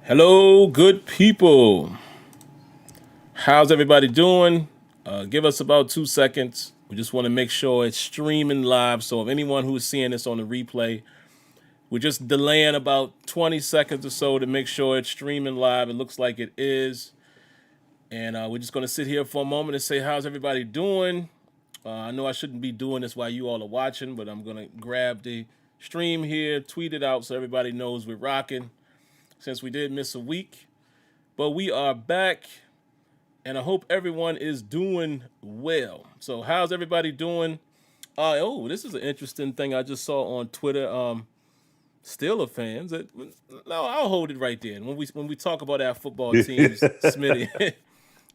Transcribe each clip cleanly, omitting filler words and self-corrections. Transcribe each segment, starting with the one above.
Hello, good people. How's everybody doing? Give us about 2 seconds. We just want to make sure it's streaming live. So if anyone who's seeing this on the replay, we're just delaying about 20 seconds or so to make sure it's streaming live. It looks like it is. And we're just going to sit here for a moment and say, how's everybody doing? I know I shouldn't be doing this while you all are watching, but I'm going to grab the stream here, tweet it out so everybody knows we're rocking since we did miss a week. But we are back, and I hope everyone is doing well. So how's everybody doing? This is an interesting thing I just saw on Twitter. Steeler fans. No, I'll hold it right there. And when we talk about our football teams, Smitty,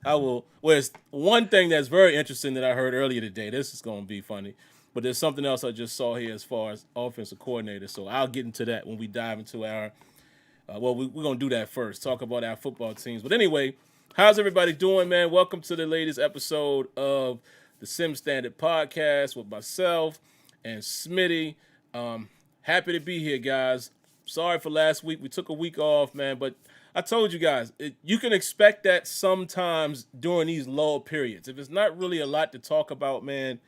I will. Well, it's one thing that's very interesting that I heard earlier today. This is going to be funny, but there's something else I just saw here as far as offensive coordinator. So I'll get into that when we dive into our. We're going to do that first. Talk about our football teams. But anyway, how's everybody doing, man? Welcome to the latest episode of the Sim Standard Podcast with myself and Smitty. Happy to be here, guys. Sorry for last week. We took a week off, man, but I told you guys, you can expect that sometimes during these lull periods. If it's not really a lot to talk about, man,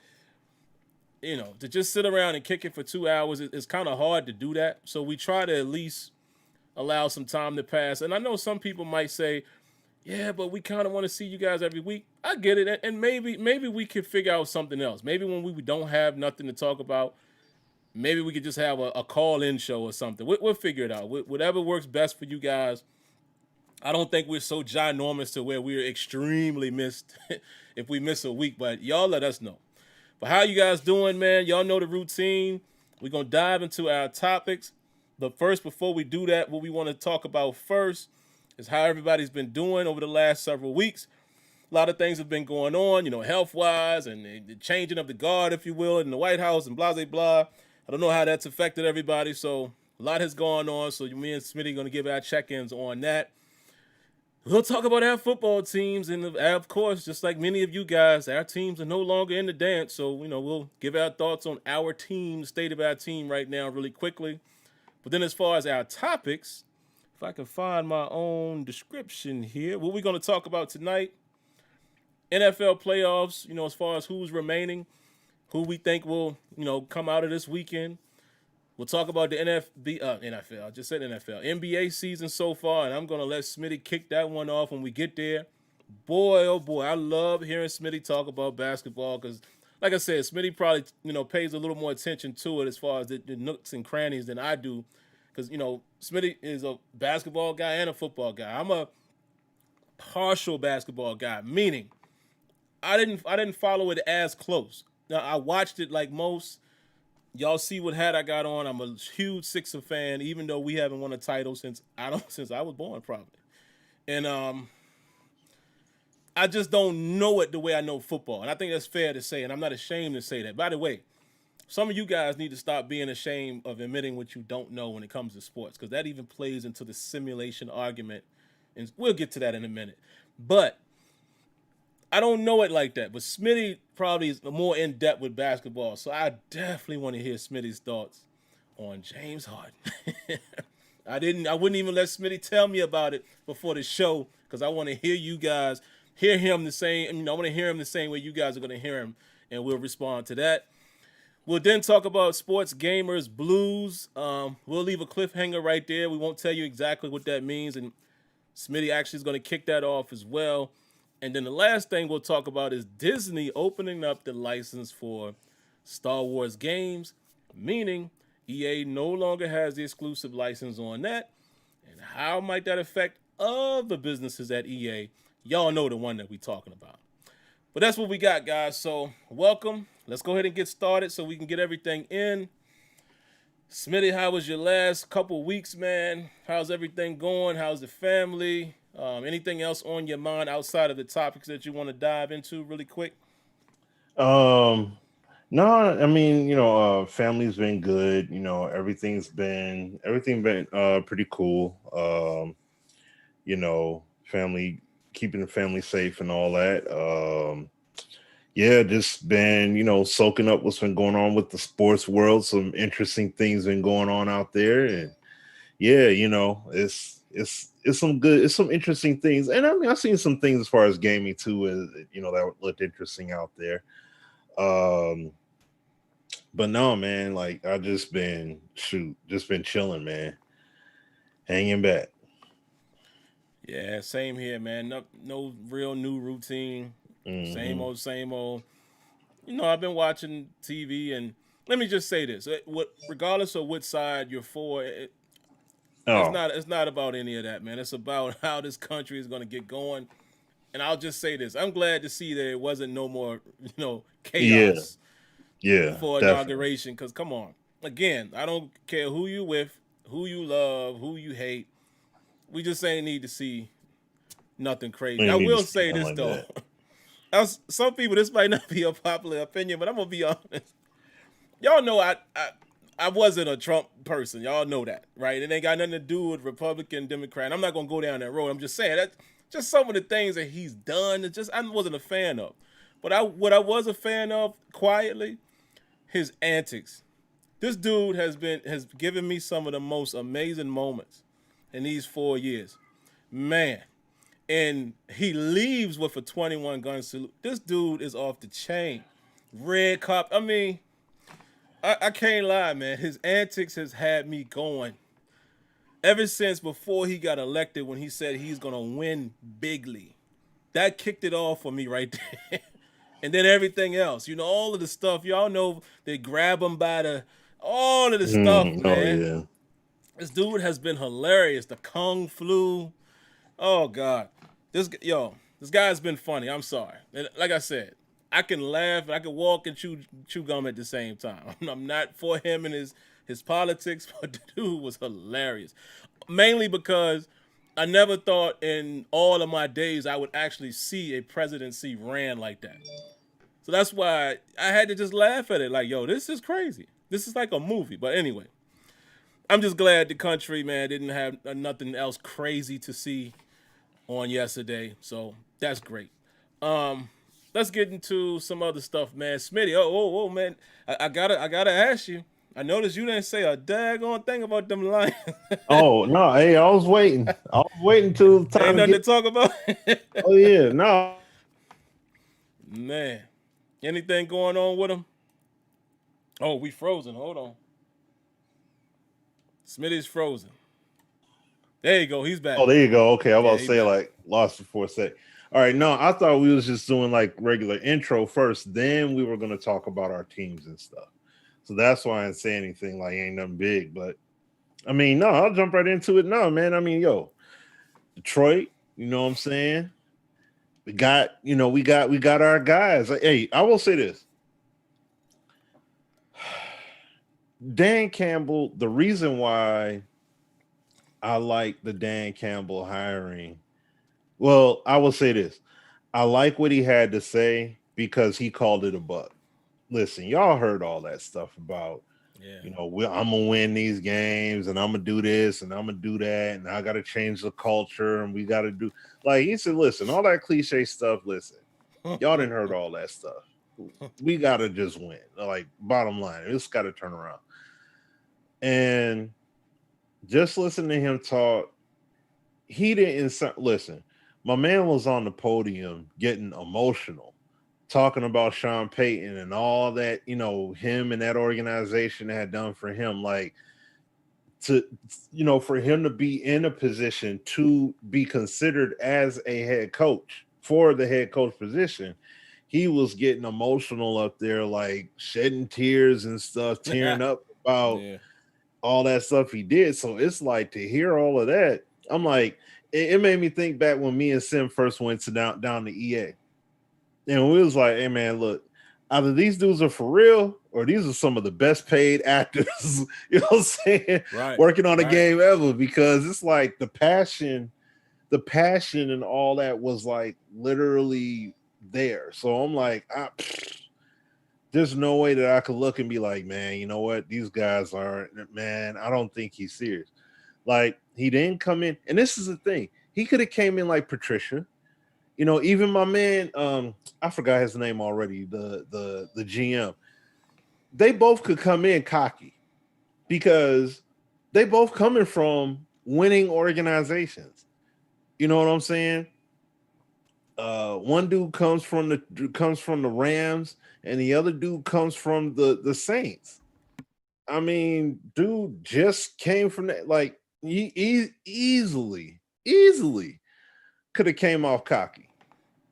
to just sit around and kick it for 2 hours, it's kind of hard to do that. So we try to at least allow some time to pass. And I know some people might say, yeah, but we kind of want to see you guys every week. I get it. And maybe we could figure out something else. Maybe when we don't have nothing to talk about, maybe we could just have a call-in show or something. We'll figure it out. Whatever works best for you guys. I don't think we're so ginormous to where we're extremely missed if we miss a week. But y'all let us know. But how you guys doing, man? Y'all know the routine. We're going to dive into our topics. But first, before we do that, what we want to talk about first is how everybody's been doing over the last several weeks. A lot of things have been going on, health-wise and the changing of the guard, if you will, in the White House and blah, blah, blah. I don't know how that's affected everybody, so a lot has gone on. So me and Smitty are going to give our check-ins on that. We'll talk about our football teams, and of course, just like many of you guys, our teams are no longer in the dance. So, we'll give our thoughts on our team, the state of our team right now really quickly. But then as far as our topics, if I can find my own description here, what we're going to talk about tonight, NFL playoffs, as far as who's remaining, who we think will, come out of this weekend. We'll talk about the NFL. I just said NFL. NBA season so far, and I'm going to let Smitty kick that one off when we get there. Boy, oh boy, I love hearing Smitty talk about basketball because, like I said, Smitty probably, pays a little more attention to it as far as the nooks and crannies than I do because, Smitty is a basketball guy and a football guy. I'm a partial basketball guy, meaning I didn't follow it as close. Now, I watched it like most. Y'all see what hat I got on. I'm a huge Sixer fan, even though we haven't won a title since I was born, probably. And I just don't know it the way I know football. And I think that's fair to say, and I'm not ashamed to say that. By the way, some of you guys need to stop being ashamed of admitting what you don't know when it comes to sports, because that even plays into the simulation argument. And we'll get to that in a minute. But I don't know it like that, but Smitty probably is more in depth with basketball, so I definitely want to hear Smitty's thoughts on James Harden. I wouldn't even let Smitty tell me about it before the show because I want to hear you guys hear him the same. I want to hear him the same way you guys are going to hear him, and we'll respond to that. We'll then talk about sports gamers blues. We'll leave a cliffhanger right there. We won't tell you exactly what that means, and Smitty actually is going to kick that off as well. And then the last thing we'll talk about is Disney opening up the license for Star Wars games, meaning EA no longer has the exclusive license on that. And how might that affect other businesses at EA? Y'all know the one that we're talking about. But that's what we got, guys. So welcome. Let's go ahead and get started so we can get everything in. Smitty, how was your last couple weeks, man? How's everything going? How's the family? Anything else on your mind outside of the topics that you want to dive into really quick? No, I mean, family's been good. Everything been pretty cool. Family keeping the family safe and all that. Yeah, just been, soaking up what's been going on with the sports world. Some interesting things been going on out there, and yeah, it's some interesting things. And I mean, I've seen some things as far as gaming too, that looked interesting out there. Um, but no, man, like I just been chilling, man, hanging back. Yeah, same here, man. No real new routine. Same Hmm. old, same old. I've been watching TV, and let me just say this: regardless of which side you're for, Oh, it's not about any of that, man. It's about how this country is going to get going. And I'll just say this: I'm glad to see that it wasn't no more, yeah, chaos yeah, for definitely. inauguration. Because come on, again, I don't care who you with, who you love, who you hate. We just ain't need to see nothing crazy. We I need to will see say nothing this like though. that. Some people, this might not be a popular opinion, but I'm gonna be honest. Y'all know I wasn't a Trump person. Y'all know that, right? It ain't got nothing to do with Republican, Democrat. I'm not gonna go down that road. I'm just saying that just some of the things that he's done. It's just I wasn't a fan of. But what I was a fan of quietly, his antics. This dude has given me some of the most amazing moments in these 4 years. Man, and he leaves with a 21 gun salute. This dude is off the chain. Red cup. I mean, I can't lie, man. His antics has had me going ever since before he got elected when he said he's gonna win bigly. That kicked it off for me right there. And then everything else, all of the stuff, y'all know they grab him by all of the stuff, Oh man. yeah. This dude has been hilarious. The Kung Flu. Oh God, this guy's been funny. I'm sorry. And like I said, I can laugh and I can walk and chew gum at the same time. I'm not for him and his politics, but the dude was hilarious. Mainly because I never thought in all of my days I would actually see a presidency ran like that. So that's why I had to just laugh at it. Like, yo, this is crazy. This is like a movie. But anyway, I'm just glad the country, man, didn't have nothing else crazy to see on yesterday. So that's great. Um, let's get into some other stuff, man. Smitty, oh, man, I gotta ask you. I noticed you didn't say a daggone thing about them Lions. Oh no, hey, I was waiting. I was waiting till the Ain't time to nothing get. to talk about. Oh yeah, no. Man, anything going on with them? Oh, we frozen. Hold on, Smitty's frozen. There you go. He's back. Oh, there you go. Okay, I was Yeah, about to he say back. like lost it for a sec. All right, no, I thought we was just doing like regular intro first, then we were gonna talk about our teams and stuff. So that's why I didn't say anything like ain't nothing big. But I mean, no, I'll jump right into it. No, man. I mean, yo, Detroit, you know what I'm saying? We got our guys. Like, hey, I will say this. Dan Campbell, the reason why I like the Dan Campbell hiring, well, I will say this. I like what he had to say because he called it a buck. Listen, y'all heard all that stuff about, Yeah. I'm gonna win these games and I'm gonna do this and I'm gonna do that and I gotta change the culture and we gotta do like he said, listen, all that cliche stuff, listen, y'all didn't heard all that stuff. We gotta just win. Like bottom line, it's gotta turn around. And just listen to him talk. He didn't listen. My man was on the podium getting emotional, talking about Sean Payton and all that, him and that organization had done for him. Like to, for him to be in a position to be considered as a head coach for the head coach position, he was getting emotional up there, like shedding tears and stuff, tearing up about Yeah. all that stuff he did. So it's like to hear all of that, I'm like, it made me think back when me and Sim first went to down to EA. And we was like, hey man, look, either these dudes are for real or these are some of the best paid actors, you know what I'm saying, Right. working on a Right. game ever, because it's like the passion and all that was like literally there. So I'm like, there's no way that I could look and be like, man, you know what? These guys aren't, man, I don't think he's serious. Like, he didn't come in, and this is the thing. He could have came in like Patricia. Even my man, I forgot his name already, the GM. They both could come in cocky because They both coming from winning organizations. You know what I'm saying? One dude comes from the Rams, and the other dude comes from the Saints. I mean, dude just came from that. Like he easily could have came off cocky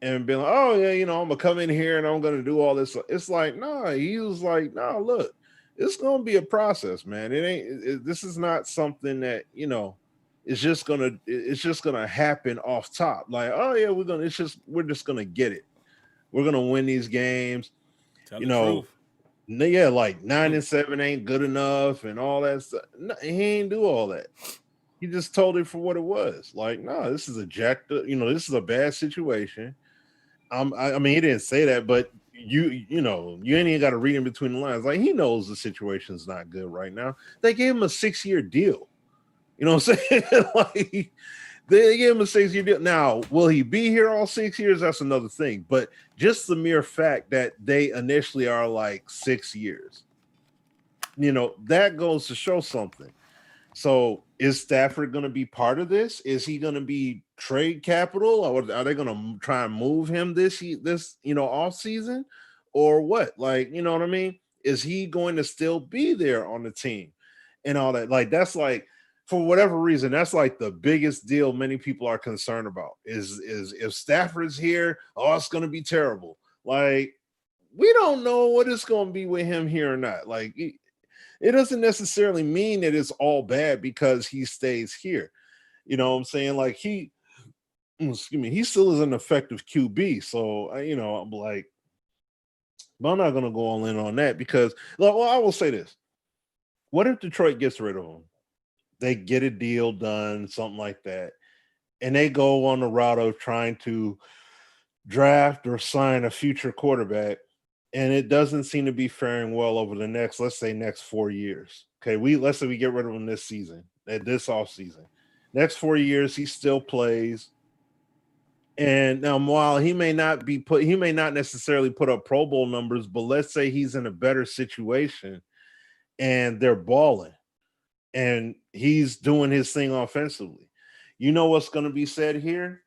and been like, "Oh yeah, I'm gonna come in here and I'm gonna do all this." It's like, no, he was like, "No, look, it's gonna be a process, man. It ain't. This is not something that it's just gonna happen off top. Like, oh yeah, we're just gonna get it. We're gonna win these games. Tell You the know, truth. yeah, like 9-7 ain't good enough and all that stuff. No, he ain't do all that. He just told it for what it was. Like, no, this is this is a bad situation. I mean, he didn't say that, but you ain't even got to read in between the lines. Like, he knows the situation's not good right now. They gave him a 6-year deal. You know what I'm saying? Like, they gave him a 6-year deal. Now, will he be here all 6 years? That's another thing. But just the mere fact that they initially are like 6 years, that goes to show something. So is Stafford going to be part of this? Is he going to be trade capital, or are they going to try and move him this off season, or what? Like, you know what I mean? Is he going to still be there on the team and all that? Like, that's like, for whatever reason, that's like the biggest deal many people are concerned about. Is if Stafford's here, oh, it's going to be terrible. Like, we don't know what it's going to be with him here or not. Like, it doesn't necessarily mean that it's all bad because he stays here. You know what I'm saying? Like, he still is an effective QB. So, I'm like, but I'm not going to go all in on that because, well, I will say this. What if Detroit gets rid of him? They get a deal done, something like that, and they go on the route of trying to draft or sign a future quarterback, and it doesn't seem to be faring well over the next 4 years. Okay, let's say we get rid of him this season, this off season. Next 4 years, he still plays. And now, while he may not necessarily put up Pro Bowl numbers, but let's say he's in a better situation and they're balling and he's doing his thing offensively. You know what's going to be said here?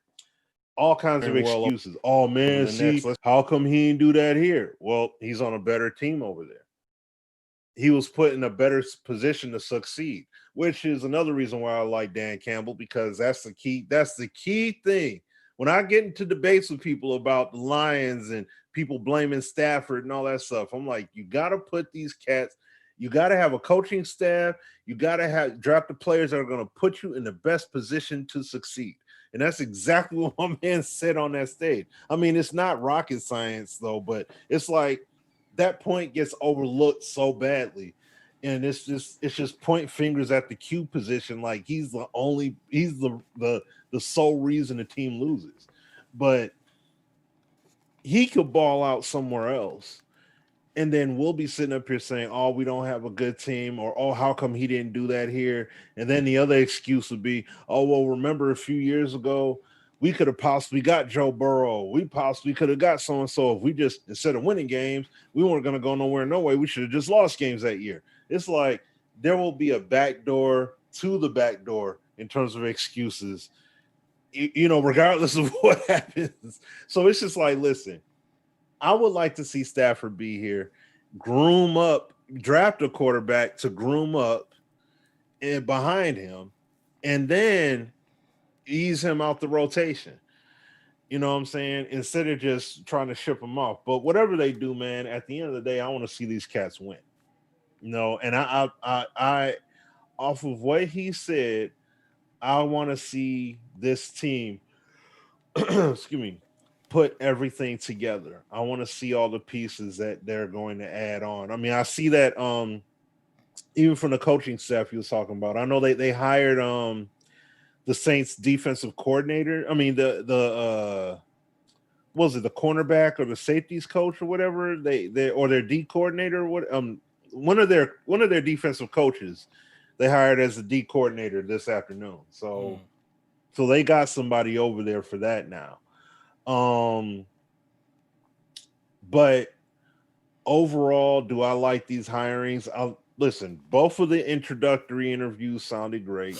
All kinds of excuses. Oh man, how come he didn't do that here? Well, he's on a better team over there. He was put in a better position to succeed, which is another reason why I like Dan Campbell, because that's the key. That's the key thing. When I get into debates with people about the Lions and people blaming Stafford and all that stuff, I'm like, you got to put these cats. You got to have a coaching staff. You got to draft the players that are going to put you in the best position to succeed. And that's exactly what my man said on that stage. I mean, it's not rocket science, though, but it's like that point gets overlooked so badly. And it's just point fingers at the Q position, like he's the sole reason the team loses. But he could ball out somewhere else. And then we'll be sitting up here saying, oh, we don't have a good team, or, oh, how come he didn't do that here? And then the other excuse would be, oh, well, remember a few years ago, we could have possibly got Joe Burrow. We possibly could have got so-and-so if we just, instead of winning games, we weren't going to go nowhere, no way. We should have just lost games that year. It's like there will be a back door to the back door in terms of excuses, regardless of what happens. So it's just like, listen, I would like to see Stafford be here, draft a quarterback to groom up and behind him, and then ease him out the rotation. You know what I'm saying? Instead of just trying to ship him off. But whatever they do, man, at the end of the day, I want to see these cats win. And I off of what he said, I want to see this team excuse me, put everything together. I want to see all the pieces that they're going to add on. I mean, I see that even from the coaching staff he was talking about. I know they hired the Saints defensive coordinator. I mean, the was it the cornerback or the safeties coach or whatever, they or their D coordinator, what one of their defensive coaches they hired as the D coordinator this afternoon. So they got somebody over there for that now. But overall, do I like these hirings? listen, both of the introductory interviews sounded great.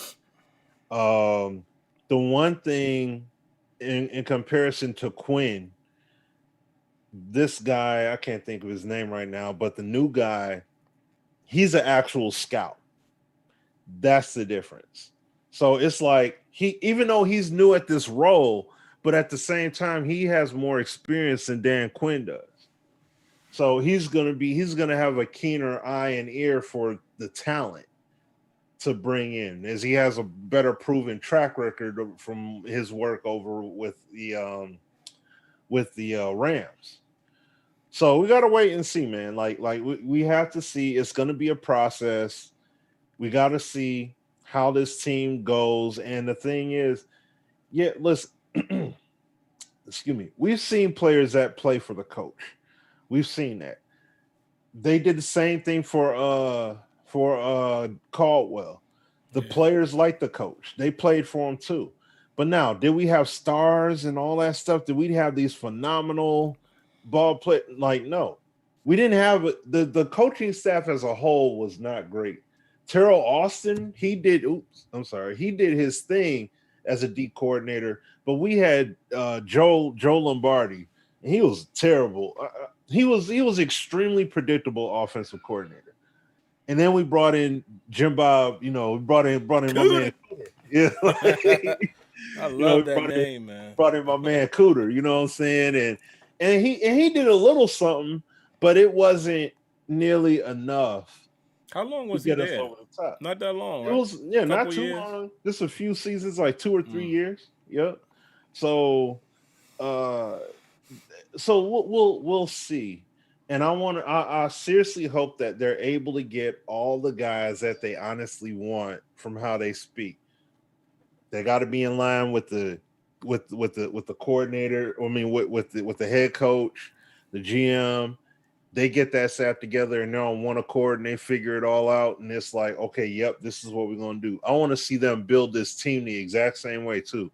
Um, the one thing in comparison to Quinn, this guy, I can't think of his name right now, but the new guy, he's an actual scout. That's the difference. So it's like he, even though he's new at this role, but at the same time, he has more experience than Dan Quinn does. So he's gonna have a keener eye and ear for the talent to bring in, as he has a better proven track record from his work over with the Rams. So we gotta wait and see, man. Like we have to see. It's gonna be a process. We gotta see how this team goes. And the thing is, yeah, listen, excuse me. We've seen players that play for the coach. We've seen that. They did the same thing for Caldwell. The Yeah. players like the coach. They played for him too. But now, did we have stars and all that stuff? Did we have these phenomenal ball play? Like, no. We didn't have the coaching staff as a whole was not great. Terrell Austin, he did his thing as a D coordinator, but we had Joe Lombardi, and he was terrible. He was extremely predictable offensive coordinator. And then we brought in Jim Bob, we brought in my man. Yeah, I we love that name, man. brought in my man Cooter, you know what I'm saying? And he did a little something, but it wasn't nearly enough How long to was he get us there? over the top. Not that long, It right? was not Couple too years. long. Just a few seasons, like 2 or 3 years. Yep. So uh we'll see. And I seriously hope that they're able to get all the guys that they honestly want from how they speak. They got to be in line with the coordinator. I mean, with the head coach, the GM. They get that sat together and they're on one accord and they figure it all out. And it's like, okay, yep, this is what we're gonna do. I want to see them build this team the exact same way too.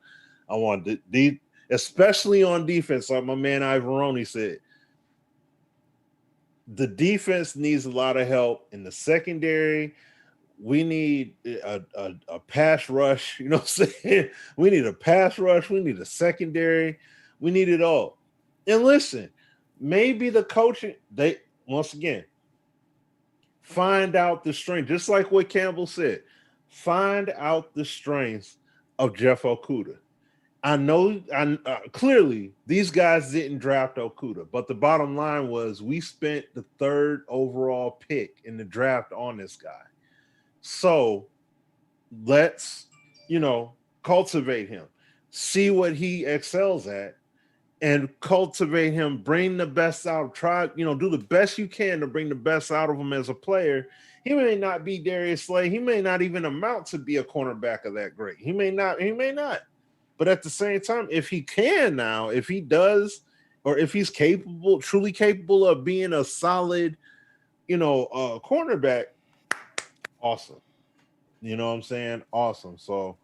I want especially on defense, like my man Ivoroni said. The defense needs a lot of help in the secondary. We need a pass rush. You know what I'm saying? We need a pass rush. We need a secondary. We need it all. And listen, maybe the coaching, they once again find out the strength, just like what Campbell said. Find out the strengths of Jeff Okuda. I know, clearly these guys didn't draft Okuda, but the bottom line was we spent the third overall pick in the draft on this guy. So let's, cultivate him, see what he excels at, and cultivate him, bring the best out, do the best you can to bring the best out of him as a player. He may not be Darius Slay. He may not even amount to be a cornerback of that great. He may not. But at the same time, if he can now, if he does, or if he's truly capable of being a solid, cornerback, awesome. You know what I'm saying? Awesome. So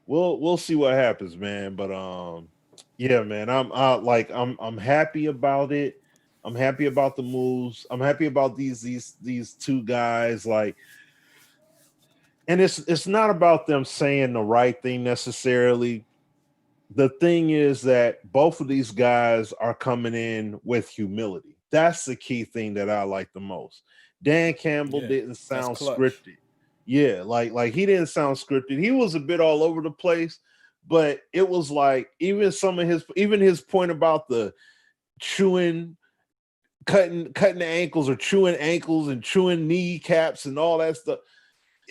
we'll see what happens, man. But yeah, man, I'm happy about it. I'm happy about the moves. I'm happy about these two guys. Like, and it's not about them saying the right thing necessarily. The thing is that both of these guys are coming in with humility. That's the key thing that I like the most. Dan Campbell Yeah, didn't that's sound clutch. scripted. Yeah, like he didn't sound scripted. He was a bit all over the place, but it was like even his point about the chewing, cutting the ankles or chewing ankles and chewing kneecaps and all that stuff.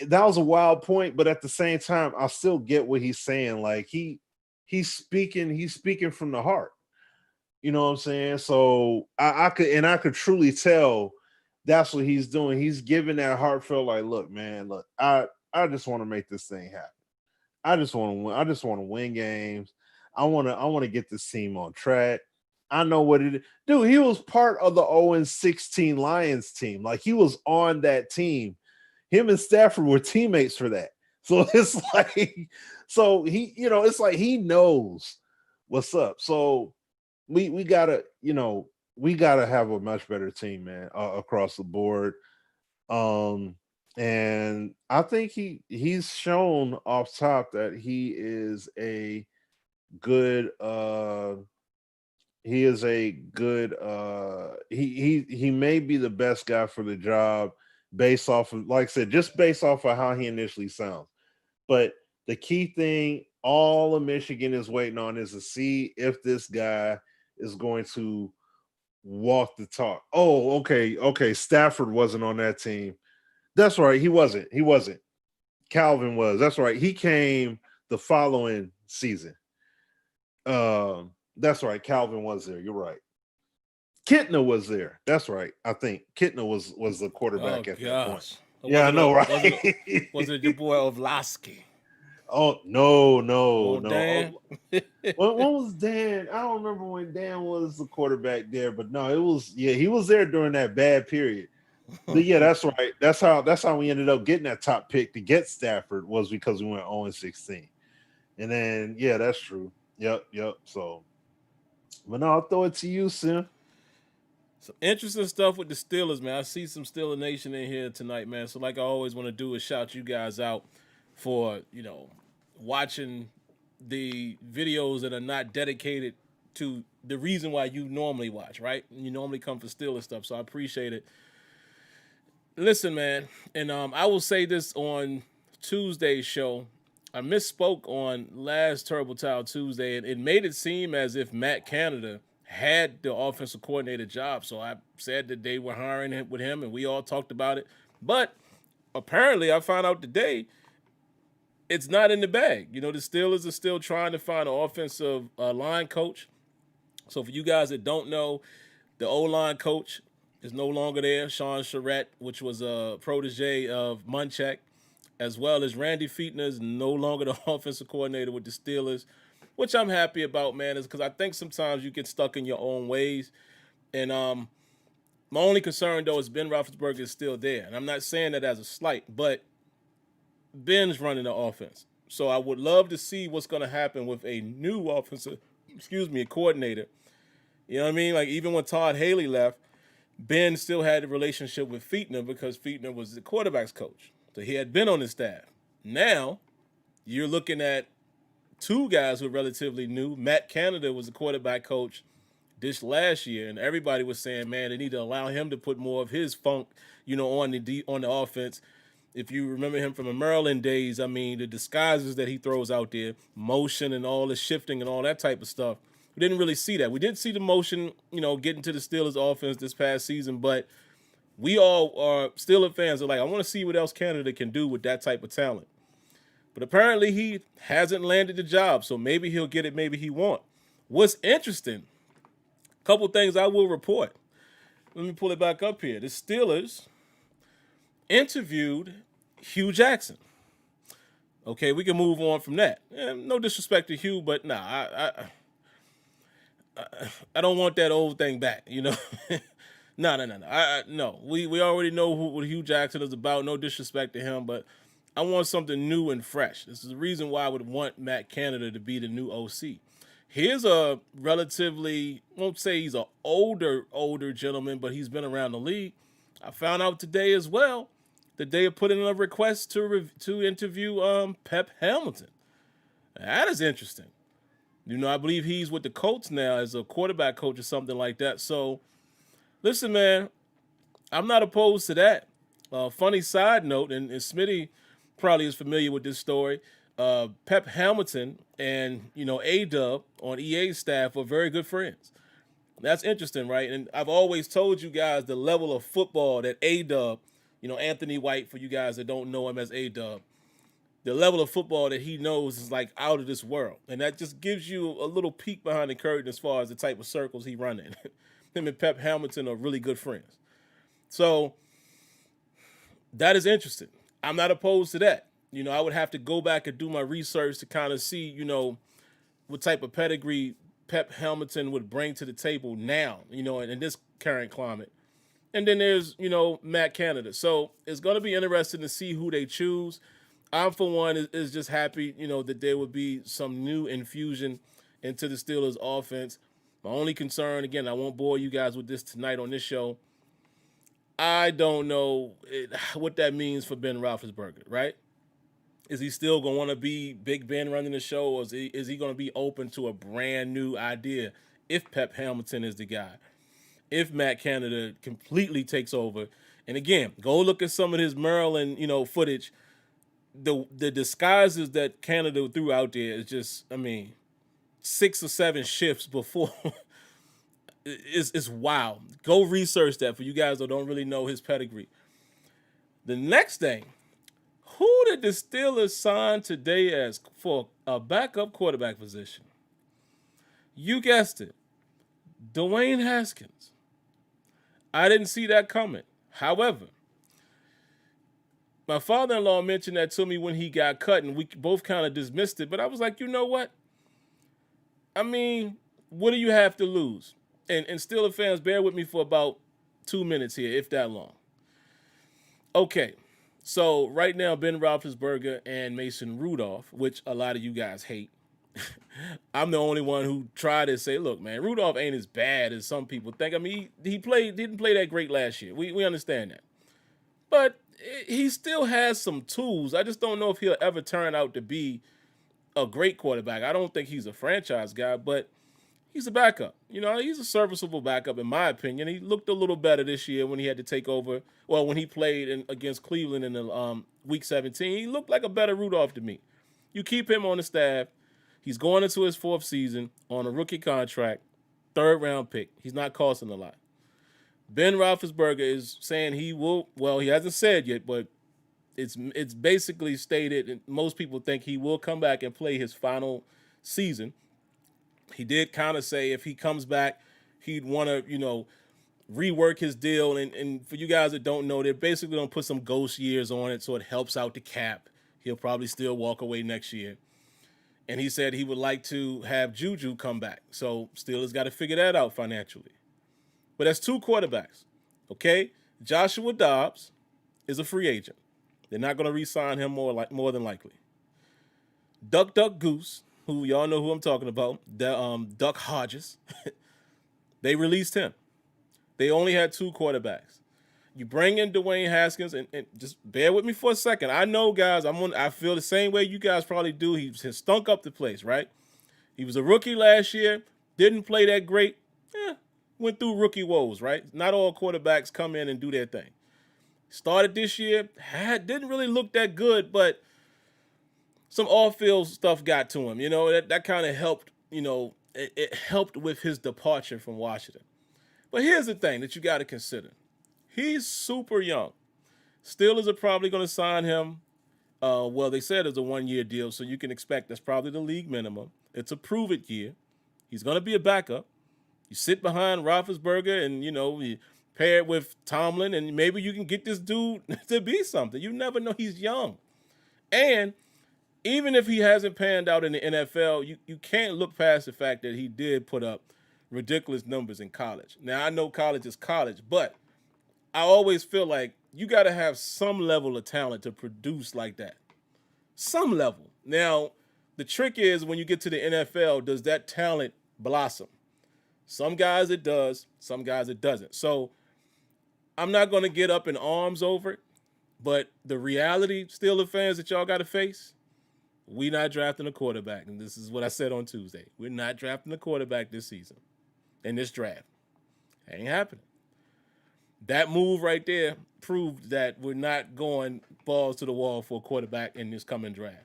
That was a wild point, but at the same time, I still get what he's saying. Like he's speaking from the heart. You know what I'm saying? So I could truly tell that's what he's doing. He's giving that heartfelt, like, look, man, look, I just want to make this thing happen. I just want to win. I just want to win games. I want to get this team on track. I know what it is. Dude, he was part of the 0-16 Lions team. Like, he was on that team. Him and Stafford were teammates for that. So it's like, it's like he knows what's up. So we gotta have a much better team, man, across the board. Um, and I think he's shown off top that he is a good he is a good he may be the best guy for the job based off of, like I said, just based off of how he initially sounds. But the key thing all of Michigan is waiting on is to see if this guy is going to walk the talk. Oh, okay. Stafford wasn't on that team. That's right. He wasn't. Calvin was. That's right. He came the following season. That's right. Calvin was there. You're right. Kitna was there. That's right. I think Kitna was the Oh quarterback at that point. gosh. Yeah, I know, Was it right? was it your boy Ovlasky? Oh no, Oh no, no. Dan. When was Dan? I don't remember when Dan was the quarterback there, but no, it was, yeah, he was there during that bad period. But yeah, that's right. That's how we ended up getting that top pick to get Stafford, was because we went 0-16. And then yeah, that's true. Yep. So, but no, I'll throw it to you, Sim. Some interesting stuff with the Steelers, man. I see some Steeler Nation in here tonight, man. So like I always want to do is shout you guys out for, watching the videos that are not dedicated to the reason why you normally watch, right? You normally come for Steelers stuff. So I appreciate it. Listen, man, and I will say this on Tuesday's show. I misspoke on last Turbo Tile Tuesday, and it made it seem as if Matt Canada had the offensive coordinator job. So I said that they were hiring with him, and we all talked about it. But apparently, I found out today it's not in the bag. The Steelers are still trying to find an offensive line coach. So for you guys that don't know, the O-line coach is no longer there. Sean Charette, which was a protege of Munchak, as well as Randy Fichtner is no longer the offensive coordinator with the Steelers, which I'm happy about, man, is because I think sometimes you get stuck in your own ways. And my only concern, though, is Ben Roethlisberger is still there. And I'm not saying that as a slight, but Ben's running the offense. So I would love to see what's going to happen with a new offensive, coordinator. You know what I mean? Like, even when Todd Haley left, Ben still had a relationship with Fichtner because Fichtner was the quarterback's coach. So he had been on his staff. Now, you're looking at two guys who are relatively new. Matt Canada was the quarterback coach this last year, and everybody was saying, man, they need to allow him to put more of his funk, on the offense. If you remember him from the Maryland days, I mean, the disguises that he throws out there, motion and all the shifting and all that type of stuff. We didn't really see that. We did see the motion, getting to the Steelers offense this past season, but we all are Steelers fans are like, I want to see what else Canada can do with that type of talent. But apparently he hasn't landed the job, so maybe he'll get it, maybe he won't. What's interesting, a couple things I will report. Let me pull it back up here. The Steelers interviewed Hugh Jackson. Okay, we can move on from that. No disrespect to Hugh, but nah, I don't want that old thing back, No. No. We already know what Hugh Jackson is about. No disrespect to him, but I want something new and fresh. This is the reason why I would want Matt Canada to be the new OC. Here's a relatively, won't say he's an older gentleman, but he's been around the league. I found out today as well that they have put in a request to interview Pep Hamilton. That is interesting. I believe he's with the Colts now as a quarterback coach or something like that. So, listen, man, I'm not opposed to that. Funny side note, and Smitty probably is familiar with this story. Pep Hamilton and A-Dub on EA's staff are very good friends. That's interesting, right? And I've always told you guys the level of football that A-Dub, Anthony White, for you guys that don't know him as A-Dub, the level of football that he knows is like out of this world. And that just gives you a little peek behind the curtain as far as the type of circles he run in. Him and Pep Hamilton are really good friends. So that is interesting. I'm not opposed to that. I would have to go back and do my research to kind of see, what type of pedigree Pep Hamilton would bring to the table now, in this current climate. And then there's, Matt Canada. So it's going to be interesting to see who they choose. I, for one, is just happy, that there would be some new infusion into the Steelers offense. My only concern, again, I won't bore you guys with this tonight on this show. I don't know what that means for Ben Roethlisberger, right? Is he still going to want to be Big Ben running the show, or is he going to be open to a brand new idea if Pep Hamilton is the guy? If Matt Canada completely takes over, and again, go look at some of his Maryland, footage. The disguises that Canada threw out there is just, I mean, 6 or 7 shifts before. It's wild. Go research that for you guys that don't really know his pedigree. The next thing, who did the Steelers sign today as for a backup quarterback position? You guessed it, Dwayne Haskins. I didn't see that coming. However, my father-in-law mentioned that to me when he got cut, and we both kind of dismissed it. But I was like, you know what? I mean, what do you have to lose? And Steelers fans, bear with me for about 2 minutes here, if that long. Okay, so right now, Ben Roethlisberger and Mason Rudolph, which a lot of you guys hate. I'm the only one who tried to say, look, man, Rudolph ain't as bad as some people think. I mean, he didn't play that great last year. We understand that. But he still has some tools. I just don't know if he'll ever turn out to be a great quarterback. I don't think he's a franchise guy, but he's a backup. He's a serviceable backup in my opinion. He looked a little better this year when he had to take over. Well, when he played against Cleveland in the Week 17, he looked like a better Rudolph to me. You keep him on the staff. He's going into his 4th season on a rookie contract, 3rd-round pick. He's not costing a lot. Ben Roethlisberger is saying he will. Well, he hasn't said yet, but it's basically stated, and most people think he will come back and play his final season. He did kind of say if he comes back, he'd want to, rework his deal. And for you guys that don't know, they're basically going to put some ghost years on it so it helps out the cap. He'll probably still walk away next year. And he said he would like to have Juju come back. So Steelers got to figure that out financially. But that's 2 quarterbacks, okay? Joshua Dobbs is a free agent. They're not going to re-sign him more than likely. Duck Goose, who y'all know who I'm talking about, Duck Hodges, they released him. They only had 2 quarterbacks. You bring in Dwayne Haskins, and just bear with me for a second. I know, guys, I feel the same way you guys probably do. He stunk up the place, right? He was a rookie last year, didn't play that great. Went through rookie woes, right? Not all quarterbacks come in and do their thing. Started this year, didn't really look that good, but some off-field stuff got to him. That kind of helped, it helped with his departure from Washington. But here's the thing that you got to consider. He's super young. Steelers are probably going to sign him. Well, they said it's a 1-year deal, so you can expect that's probably the league minimum. It's a prove-it year. He's going to be a backup. You sit behind Roethlisberger and, you pair it with Tomlin, and maybe you can get this dude to be something. You never know. He's young. And even if he hasn't panned out in the NFL, you can't look past the fact that he did put up ridiculous numbers in college. Now, I know college is college, but I always feel like you got to have some level of talent to produce like that. Some level. Now, the trick is when you get to the NFL, does that talent blossom? Some guys it does, some guys it doesn't. So I'm not going to get up in arms over it, but the reality, Steelers fans, that y'all got to face, we not drafting a quarterback. And this is what I said on Tuesday. We're not drafting a quarterback this season in this draft. Ain't happening. That move right there proved that we're not going balls to the wall for a quarterback in this coming draft.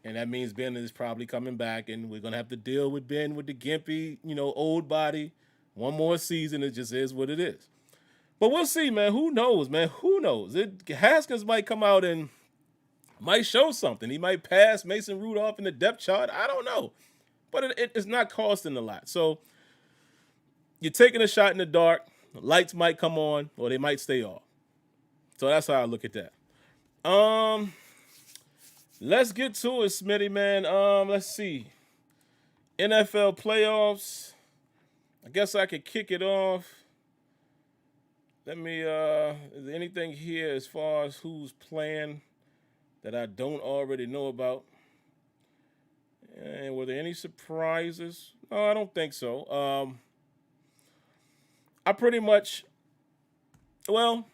And that means Ben is probably coming back, and we're going to have to deal with Ben with the gimpy, old body. One more season, it just is what it is. But we'll see, man. Who knows, man? Who knows? Haskins might come out and might show something. He might pass Mason Rudolph in the depth chart. I don't know. But it's not costing a lot. So you're taking a shot in the dark. Lights might come on, or they might stay off. So that's how I look at that. Let's get to it, Smitty, man. Let's see. NFL playoffs. I guess I could kick it off. Let me, is there anything here as far as who's playing that I don't already know about? And were there any surprises? No, I don't think so. I pretty much Well,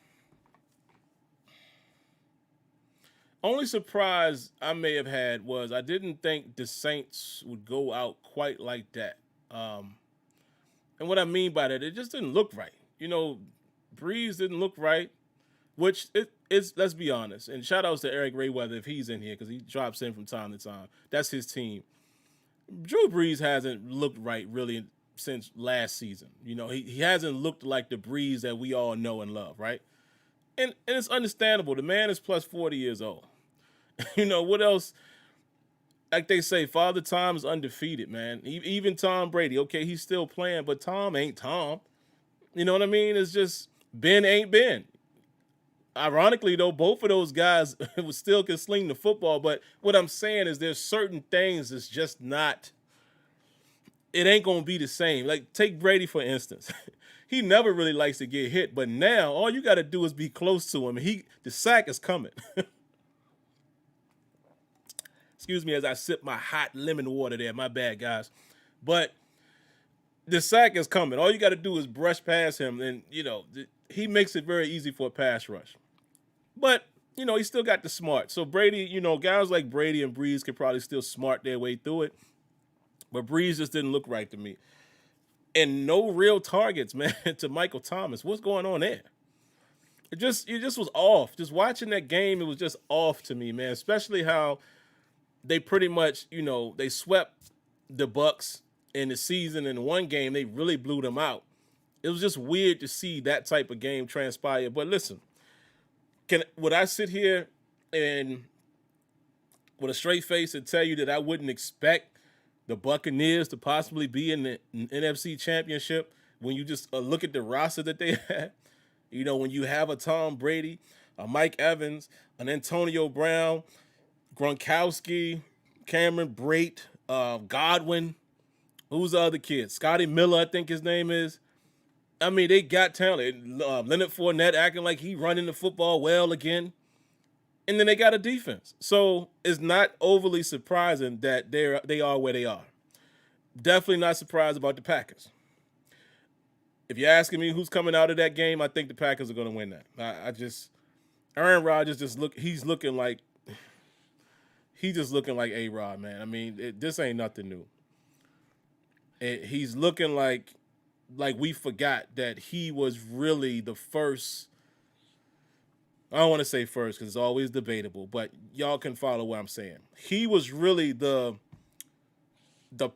only surprise I may have had was I didn't think the Saints would go out quite like that. Um, and what I mean by that, it just didn't look right. Brees didn't look right, which it's, let's be honest. And shout outs to Eric Rayweather if he's in here because he drops in from time to time. That's his team. Drew Brees hasn't looked right really since last season. He hasn't looked like the Brees that we all know and love, right? And it's understandable. The man is plus 40 years old. What else? Like they say, Father Time is undefeated, man. Even Tom Brady, okay, he's still playing, but Tom ain't Tom. You know what I mean? It's just Ben ain't Ben. Ironically, though, both of those guys still can sling the football. But what I'm saying is there's certain things that's just not, it ain't going to be the same. Like, take Brady, for instance. He never really likes to get hit, but now all you got to do is be close to him. The sack is coming. Excuse me as I sip my hot lemon water there. My bad, guys. But the sack is coming. All you got to do is brush past him, and, he makes it very easy for a pass rush. But, he still got the smart. So Brady, guys like Brady and Brees could probably still smart their way through it. But Brees just didn't look right to me. And no real targets, man, to Michael Thomas. What's going on there? It just was off. Just watching that game, it was just off to me, man. Especially how they pretty much, they swept the Bucs in the season. In one game, they really blew them out. It was just weird to see that type of game transpire. But listen, would I sit here and with a straight face and tell you that I wouldn't expect the Buccaneers to possibly be in the NFC Championship when you just look at the roster that they have? When you have a Tom Brady, a Mike Evans, an Antonio Brown, Gronkowski, Cameron Brate, Godwin. Who's the other kid? Scotty Miller, I think his name is. I mean, they got talent. Leonard Fournette acting like he running the football well again. And then they got a defense. So it's not overly surprising that they are where they are. Definitely not surprised about the Packers. If you're asking me who's coming out of that game, I think the Packers are going to win that. Aaron Rodgers he's looking like A-Rod, man. I mean, this ain't nothing new. He's looking like we forgot that he was really the first. I don't want to say first because it's always debatable, but y'all can follow what I'm saying. He was really the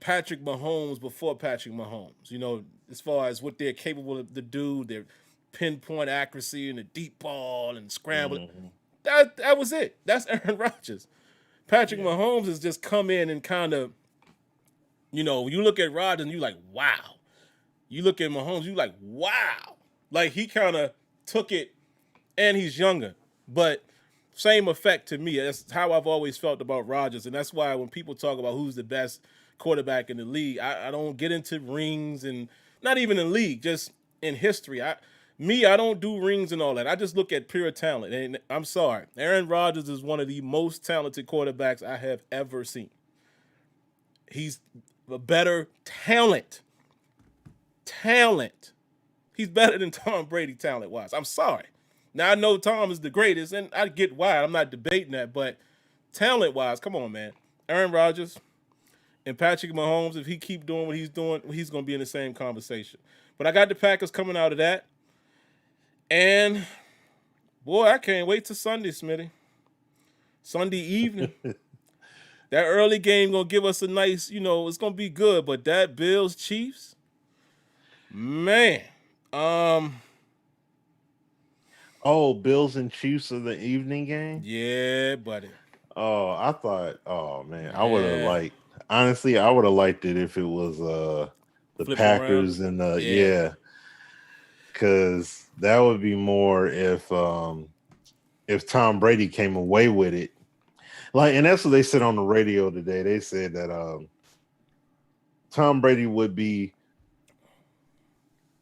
Patrick Mahomes before Patrick Mahomes, as far as what they're capable to do, their pinpoint accuracy and the deep ball and scrambling. Mm-hmm. That was it. That's Aaron Rodgers. Patrick Mahomes has just come in and kind of, you look at Rodgers and you're like, wow. You look at Mahomes, you're like, wow. Like he kind of took it. And he's younger, but same effect to me. That's how I've always felt about Rodgers, and that's why when people talk about who's the best quarterback in the league, I don't get into rings and not even in league, just in history. I don't do rings and all that. I just look at pure talent, and I'm sorry. Aaron Rodgers is one of the most talented quarterbacks I have ever seen. He's a better talent. He's better than Tom Brady talent-wise. I'm sorry. Now, I know Tom is the greatest, and I get why. I'm not debating that, but talent-wise, come on, man. Aaron Rodgers and Patrick Mahomes, if he keep doing what he's doing, he's going to be in the same conversation. But I got the Packers coming out of that. And, boy, I can't wait till Sunday, Smitty. Sunday evening. That early game going to give us a nice, it's going to be good. But that Bills-Chiefs, man, Oh, Bills and Chiefs of the evening game? Yeah, buddy. Oh, I thought, man, I would have honestly, I would have liked it if it was the Flip Packers around. and because that would be more if Tom Brady came away with it. And that's what they said on the radio today. They said that Tom Brady would be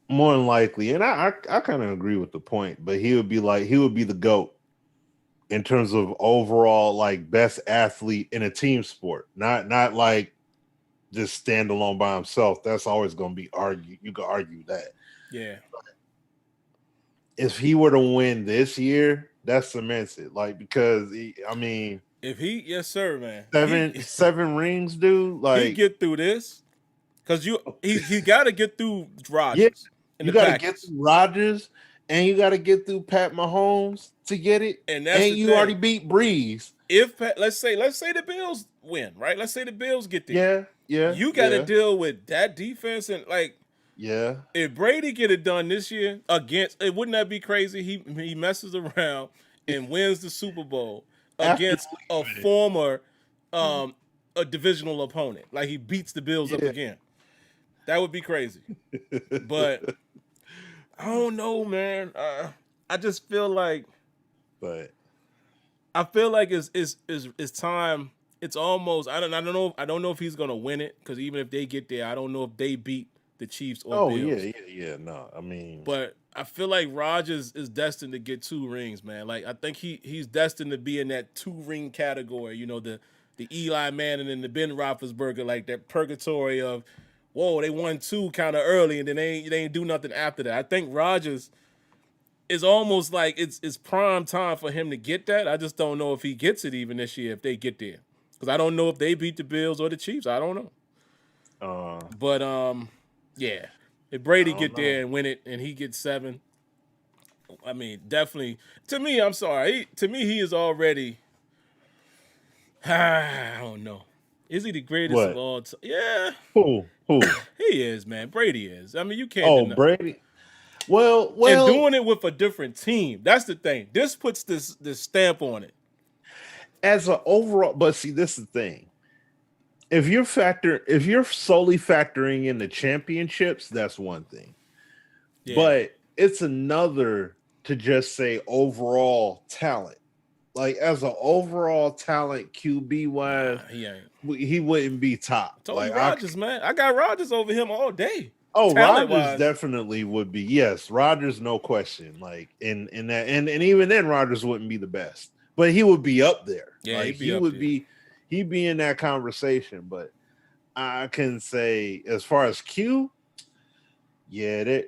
more than likely, and I kind of agree with the point, but he would be the GOAT in terms of overall best athlete in a team sport, not like just standalone by himself. That's always going to be argued. You can argue that. Yeah. if he were to win this year, that cements it. Like because if he, yes sir, man, seven rings, dude. he Like get through this because he got to get through yeah, Rodgers and you the got to get Packers, through Rodgers and you got to get through Pat Mahomes to get it. and that's And the you already thing. beat Breeze. If let's say the Bills win, right? Let's say the Bills get there. Yeah, yeah, You got to yeah, deal with that defense and like yeah. if Brady get it done this year against, it wouldn't that be crazy? He messes around and wins the Super Bowl After against a former a divisional opponent. Like he beats the Bills up yeah, again. That would be crazy. But I don't know, man. I just feel like but it's time. It's almost I don't know if he's gonna win it because even if they get there, I don't know if they beat the Chiefs or oh yeah, Bills. yeah. No, I mean, But I feel like Rodgers is destined to get 2 rings, man. Like I think he's destined to be in that 2-ring category. You know, the Eli Manning and the Ben Roethlisberger, like that purgatory of, whoa, they won 2 kind of early and then they ain't do nothing after that. I think Rodgers is almost like it's prime time for him to get that. I just don't know if he gets it even this year if they get there, because I don't know if they beat the Bills or the Chiefs. I don't know. But yeah, if I Brady don't get know. there and win it and he gets 7, I mean, definitely. To me, I'm sorry. To me, he is already. I don't know. Is he the greatest of What? all time? Yeah, Who? he is, man. Brady is. I mean, you can't Oh, deny. Brady. Well, And doing it with a different team. That's the thing. This puts this stamp on it. as an overall, but see, this is the thing. If you're solely factoring in the championships, that's one thing. Yeah. But it's another to just say overall talent. Like as an overall talent QB wise, He ain't. he wouldn't be top. I told Like you Rodgers, man. I got Rodgers over him all day. Talent Rodgers wise. definitely would be. Yes, Rodgers, no question. Like in that, and even then, Rodgers wouldn't be the best, but he would be up there. Yeah, like he'd be he'd be in that conversation. But I can say, as far as Q, yeah,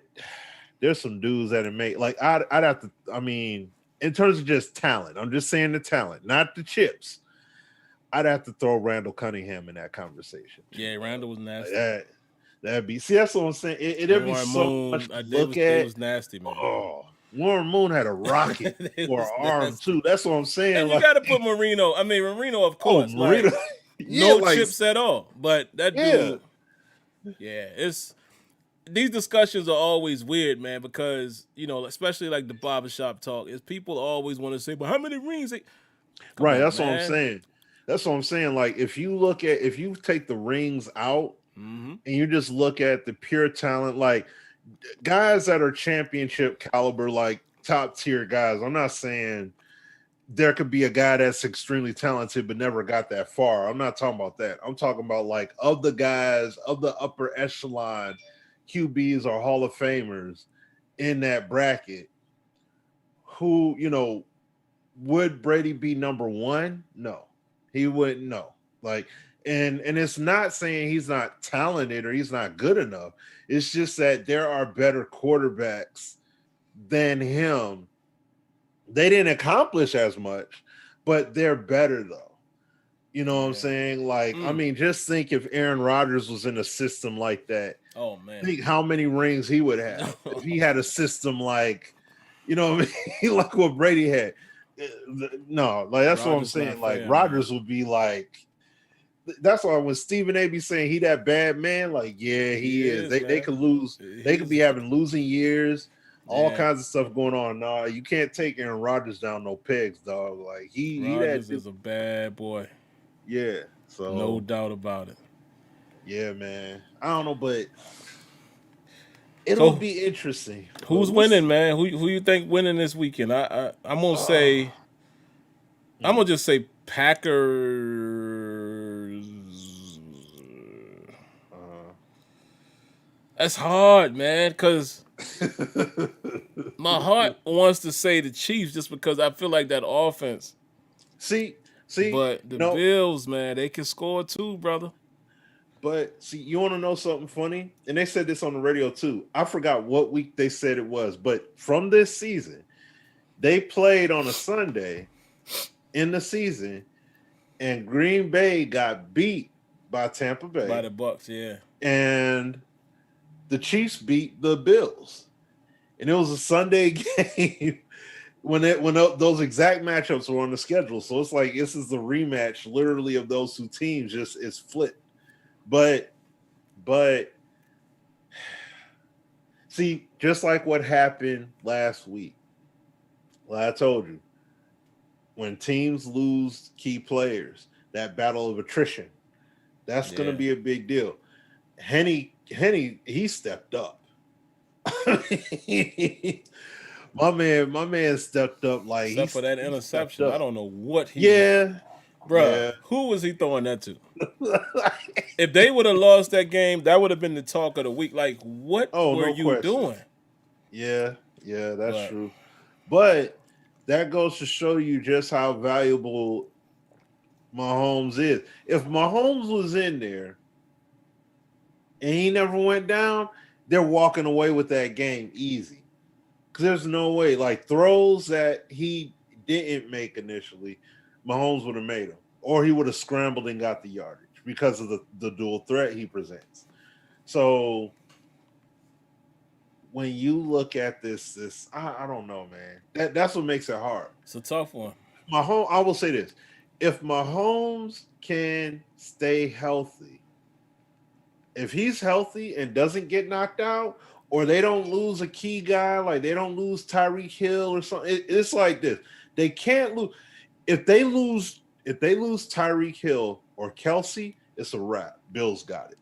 there's some dudes that make like I'd have to. I mean, in terms of just talent, I'm just saying the talent, not the chips. I'd have to throw Randall Cunningham in that conversation. Yeah, Randall was nasty. That'd be, see, that's what I'm saying. It'd be so much to look at. It was nasty, man. Oh, Warren Moon had a rocket for an arm too. That's what I'm saying. And you got to put Marino. I mean, Marino, of course. Marino. Like, Yeah, no like, chips at all. But that dude, yeah, it's these discussions are always weird, man, because you know, especially like the barbershop talk, is people always want to say, "But how many rings?" Right. That's what I'm saying. That's what I'm saying. Like, if you take the rings out and you just look at the pure talent, like guys that are championship caliber, like top tier guys. I'm not saying there could be a guy that's extremely talented but never got that far. I'm not talking about that. I'm talking about like of the guys of the upper echelon QBs or Hall of Famers in that bracket. Who, would Brady be number 1? No, he wouldn't. No, like, and it's not saying he's not talented or he's not good enough. It's just that there are better quarterbacks than him. They didn't accomplish as much, but they're better though. You know what I'm saying? Like, I mean, just think if Aaron Rodgers was in a system like that. Oh man, think how many rings he would have if he had a system like, what I mean, like what Brady had. No, like that's what I'm saying. Like Rodgers would be like. That's why when Stephen A. be saying he that bad man, like, yeah, he is. They could lose. They could be having losing years. All kinds of stuff going on. No, you can't take Aaron Rodgers down no pegs, dog. Like Rodgers is a bad boy. Yeah, so no doubt about it. Yeah, man. I don't know, but it'll be interesting. Who's winning, man? Who you think winning this weekend? I'm gonna say. I'm gonna just say Packers. That's hard, man, because my heart wants to say the Chiefs just because I feel like that offense. See, but the Bills, man, they can score too, brother. But see, you want to know something funny? And they said this on the radio too. I forgot what week they said it was, but from this season, they played on a Sunday in the season, and Green Bay got beat by Tampa Bay. By the Bucks, yeah. And the Chiefs beat the Bills. And it was a Sunday game when those exact matchups were on the schedule. So it's like this is the rematch literally of those two teams, just it's flipped. But see, just like what happened last week, well, I told you, when teams lose key players, that battle of attrition, that's going to be a big deal. Henny, he stepped up. my man stepped up like except for that interception. I don't know what he. Bruh, who was he throwing that to? If they would have lost that game, that would have been the talk of the week. Like, what were you doing? Yeah, that's true. But that goes to show you just how valuable Mahomes is. If Mahomes was in there and he never went down, they're walking away with that game easy. Because there's no way. Like, throws that he didn't make initially, Mahomes would have made them. Or he would have scrambled and got the yardage because of the dual threat he presents. So when you look at this, I don't know, man. That's what makes it hard. It's a tough one. I will say this. If Mahomes can stay healthy, if he's healthy and doesn't get knocked out, or they don't lose a key guy, like they don't lose Tyreek Hill or something, it's like this. They can't lose. If they lose Tyreek Hill or Kelsey, it's a wrap. Bills got it.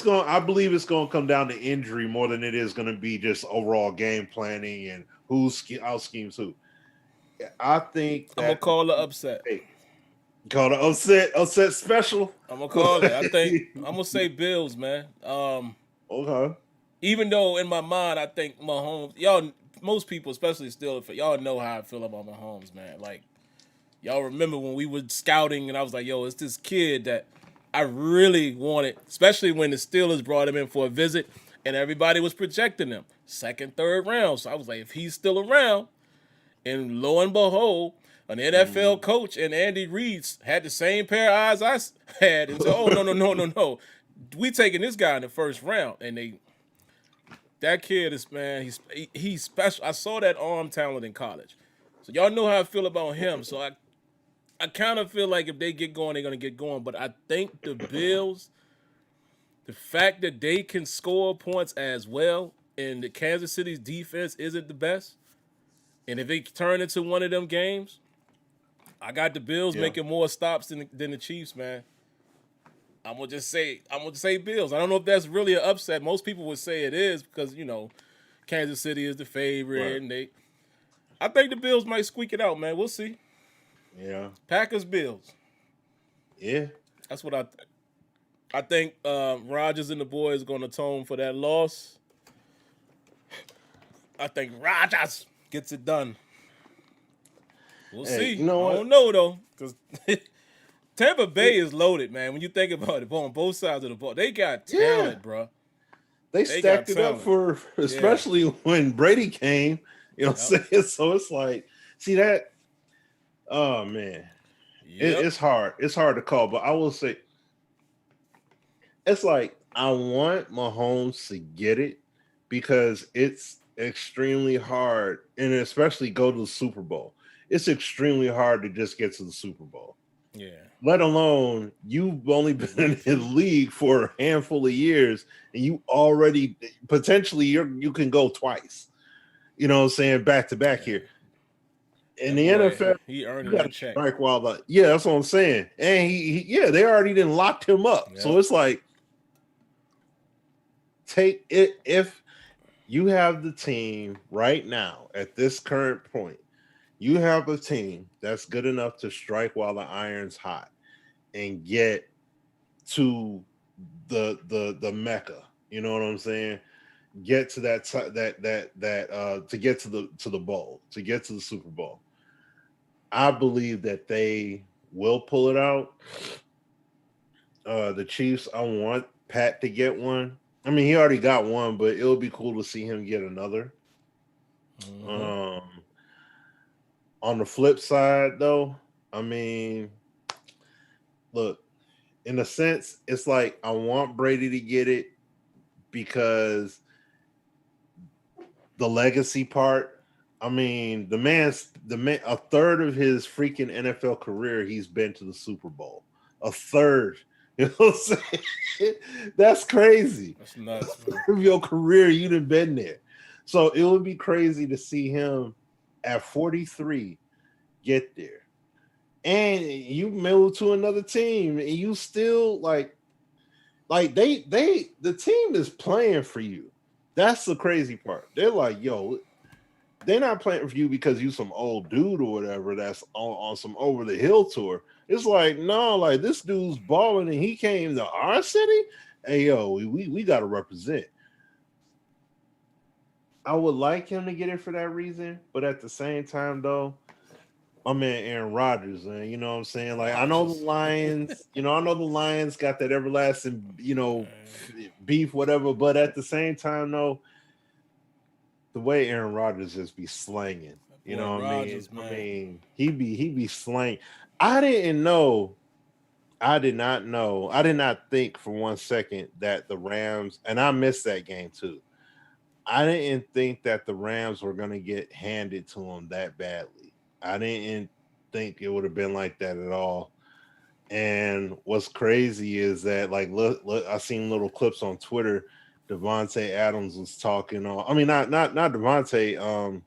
I believe it's going to come down to injury more than it is going to be just overall game planning and who out schemes who. I think I'm gonna call the upset. Call the upset special. I'm gonna call it. I think I'm gonna say Bills, man. Okay. Even though in my mind I think Mahomes, most people, especially still, y'all know how I feel about Mahomes, man. Like, y'all remember when we were scouting and I was like, yo, it's this kid that I really wanted, especially when the Steelers brought him in for a visit and everybody was projecting him second, third round. So I was like, if he's still around, and lo and behold, an NFL coach and Andy Reid had the same pair of eyes I had and said, oh, no. We taking this guy in the first round. And that kid is, man, he's special. I saw that arm talent in college. So y'all know how I feel about him. So I kind of feel like if they get going, they're going to get going. But I think the Bills, the fact that they can score points as well, and the Kansas City's defense isn't the best, and if they turn into one of them games, I got the Bills making more stops than the Chiefs, man. I'm gonna just say Bills. I don't know if that's really an upset. Most people would say it is because Kansas City is the favorite, and I think the Bills might squeak it out, man. We'll see. Yeah. Packers, Bills. Yeah. That's what I think. I think Rodgers and the boys are gonna atone for that loss. I think Rodgers gets it done. We'll see. You know I don't know, though, because Tampa Bay is loaded, man. When you think about it, on both sides of the ball, they got talent, bro. They stacked it up for, especially when Brady came, you know what I'm saying? So it's like, see that? Oh, man. It's hard. It's hard to call, but I will say, it's like, I want Mahomes to get it because it's extremely hard, and especially go to the Super Bowl. It's extremely hard to just get to the Super Bowl. Yeah. Let alone you've only been in the league for a handful of years, and you already potentially you can go twice. You know what I'm saying? Back to back here. In the NFL, he earned that check. That's what I'm saying. And they already didn't locked him up. Yep. So it's like, take it if you have the team right now at this current point. You have a team that's good enough to strike while the iron's hot and get to the Mecca. You know what I'm saying? Get to that to get to the bowl, to get to the Super Bowl. I believe that they will pull it out. The Chiefs, I want Pat to get one. I mean, he already got one, but it would be cool to see him get another. Um, on the flip side, though, I mean, look, in a sense, it's like I want Brady to get it because the legacy part. I mean, a third of his freaking NFL career, he's been to the Super Bowl. A third. You know what I'm saying? That's crazy. That's nuts, man. Of your career, you'd have been there. So it would be crazy to see him at 43 get there. And you move to another team and you still like the team is playing for you. That's the crazy part. They're like, yo, they're not playing for you because you some old dude or whatever that's on some over the hill tour. It's like, no, like this dude's balling and he came to our city. Hey, yo, we got to represent. I would like him to get it for that reason, but at the same time, though, my man Aaron Rodgers, man, you know what I'm saying? Like, I know the Lions, I know the Lions got that everlasting, beef, whatever, but at the same time, though, the way Aaron Rodgers just be slanging, you know what Rodgers, I mean? man. I mean, he be slang. I did not think for 1 second that the Rams, and I missed that game too. I didn't think that the Rams were going to get handed to them that badly. I didn't think it would have been like that at all. And what's crazy is that, like, look, I seen little clips on Twitter. Devontae Adams was talking on. I mean, not Devontae.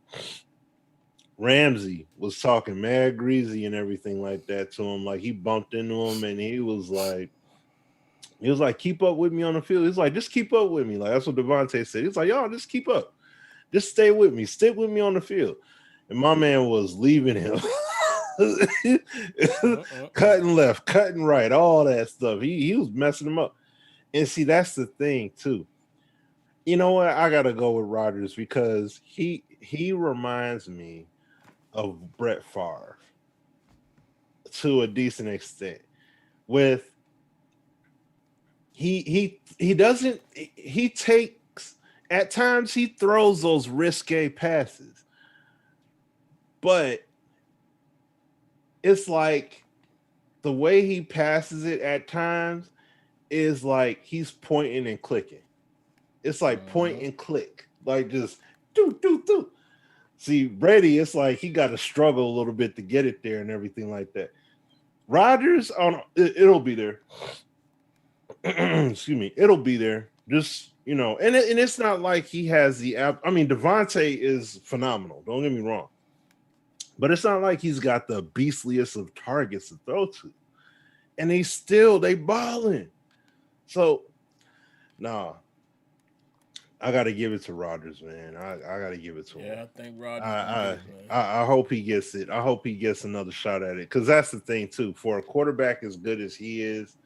Ramsey was talking mad greasy and everything like that to him. Like he bumped into him and he was like, keep up with me on the field. He's like, just keep up with me. Like that's what Devontae said. He's like, y'all just keep up. Just stay with me. Stick with me on the field. And my man was leaving him. Cutting left, cutting right, all that stuff. He was messing him up. And see, that's the thing too. You know what? I gotta go with Rodgers because he reminds me of Brett Favre to a decent extent. With he doesn't he takes at times he throws those risque passes, but it's like the way he passes it at times is like he's pointing and clicking. It's like point and click, like just do do do. See, Brady, it's like he got to struggle a little bit to get it there and everything like that. Rodgers, it'll be there. Excuse me, it'll be there. Just and it's not like he has the app. I mean, Devontae is phenomenal. Don't get me wrong, but it's not like he's got the beastliest of targets to throw to, and they balling. So, nah, I got to give it to Rodgers, man. I got to give it to him. Yeah, I think Rodgers. I hope he gets it. I hope he gets another shot at it because that's the thing too. For a quarterback as good as he is,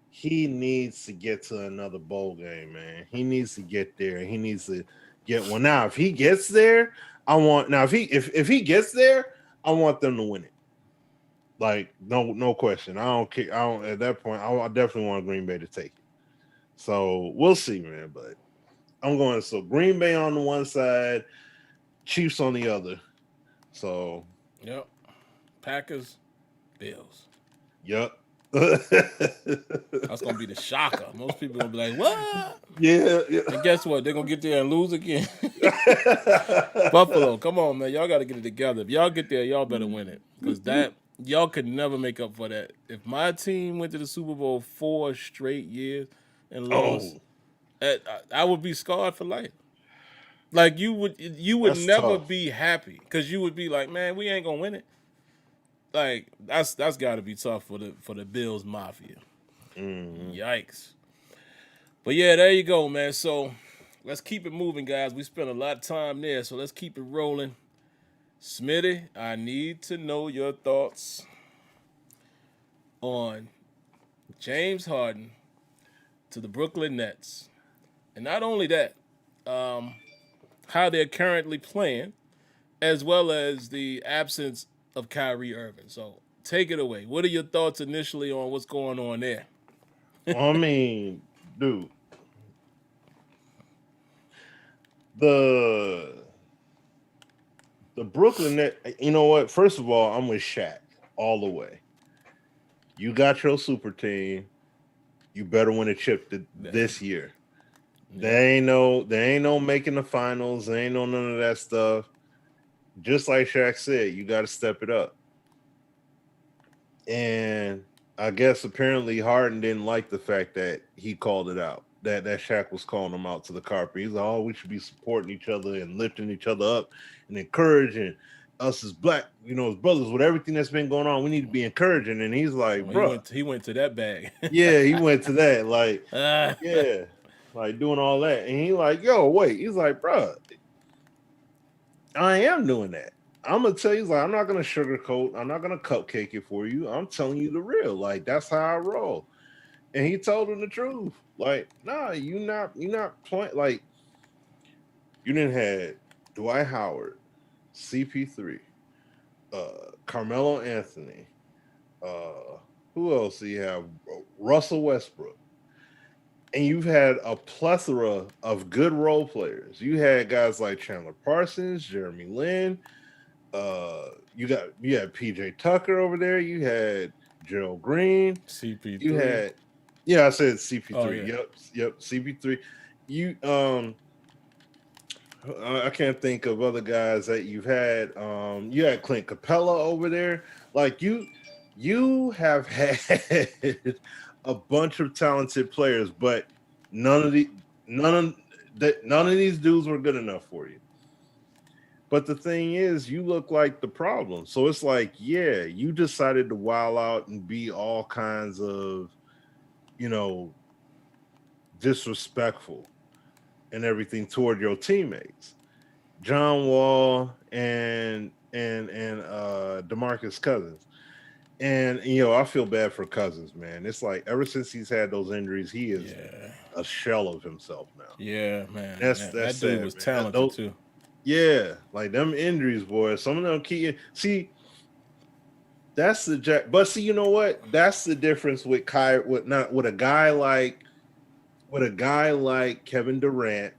he needs to get to another bowl game, man. He needs to get there. He needs to get one. Now, if he gets there, if he gets there, I want them to win it. Like no question. I don't care. At that point. I definitely want Green Bay to take it. So we'll see, man. But I'm going Green Bay on the one side, Chiefs on the other. So yep, Packers, Bills. Yep. That's gonna be the shocker. Most people gonna be like, "What?" Yeah. And guess what? They're gonna get there and lose again. Buffalo, come on, man. Y'all got to get it together. If y'all get there, y'all better win it because y'all could never make up for that. If my team went to the Super Bowl 4 straight years and lost, I would be scarred for life. Like you would That's never tough. be happy because you would be like, man, we ain't gonna win it. Like that's got to be tough for the Bills Mafia. Yikes. But yeah, there you go, man. So let's keep it moving, guys. We spent a lot of time there, so let's keep it rolling. Smitty, I need to know your thoughts on James Harden to the Brooklyn Nets. And not only that, how they're currently playing, as well as the absence of Kyrie Irving. So take it away. What are your thoughts initially on what's going on there? I mean, dude, the Brooklyn Net. You know what? First of all, I'm with Shaq all the way. You got your super team. You better win a chip this year. Yeah. There ain't no making the finals. There ain't no none of that stuff. Just like Shaq said, you got to step it up. And I guess apparently Harden didn't like the fact that he called it out. That Shaq was calling him out to the carpet. He's like, "Oh, we should be supporting each other and lifting each other up and encouraging us as black, as brothers with everything that's been going on. We need to be encouraging." And he's like, "Bro, he went to that bag. yeah." He went to that, like, yeah, like doing all that. And he like, "Yo, wait." He's like, "Bro, I am doing that. I'm gonna tell you, he's like, I'm not gonna sugarcoat, I'm not gonna cupcake it for you. I'm telling you the real. Like, that's how I roll." And he told him the truth. Like, nah, you're not playing. Like, you didn't have Dwight Howard, CP3, Carmelo Anthony, who else do you have? Russell Westbrook. And you've had a plethora of good role players. You had guys like Chandler Parsons, Jeremy Lin. You had PJ Tucker over there. You had Gerald Green. CP3. You had, yeah, I said CP3. Oh, yeah. Yep, CP3. You I can't think of other guys that you've had. You had Clint Capella over there. Like, you have had a bunch of talented players, but none of these dudes were good enough for you. But the thing is, you look like the problem. So it's like, yeah, you decided to wild out and be all kinds of, disrespectful and everything toward your teammates. John Wall and DeMarcus Cousins. And I feel bad for Cousins, man. It's like ever since he's had those injuries, he is a shell of himself now. Yeah, man. That's that sad, dude was man. talented too. Yeah, like them injuries, boy. Some of them that's the jack. But see, you know what? That's the difference with with a guy like Kevin Durant,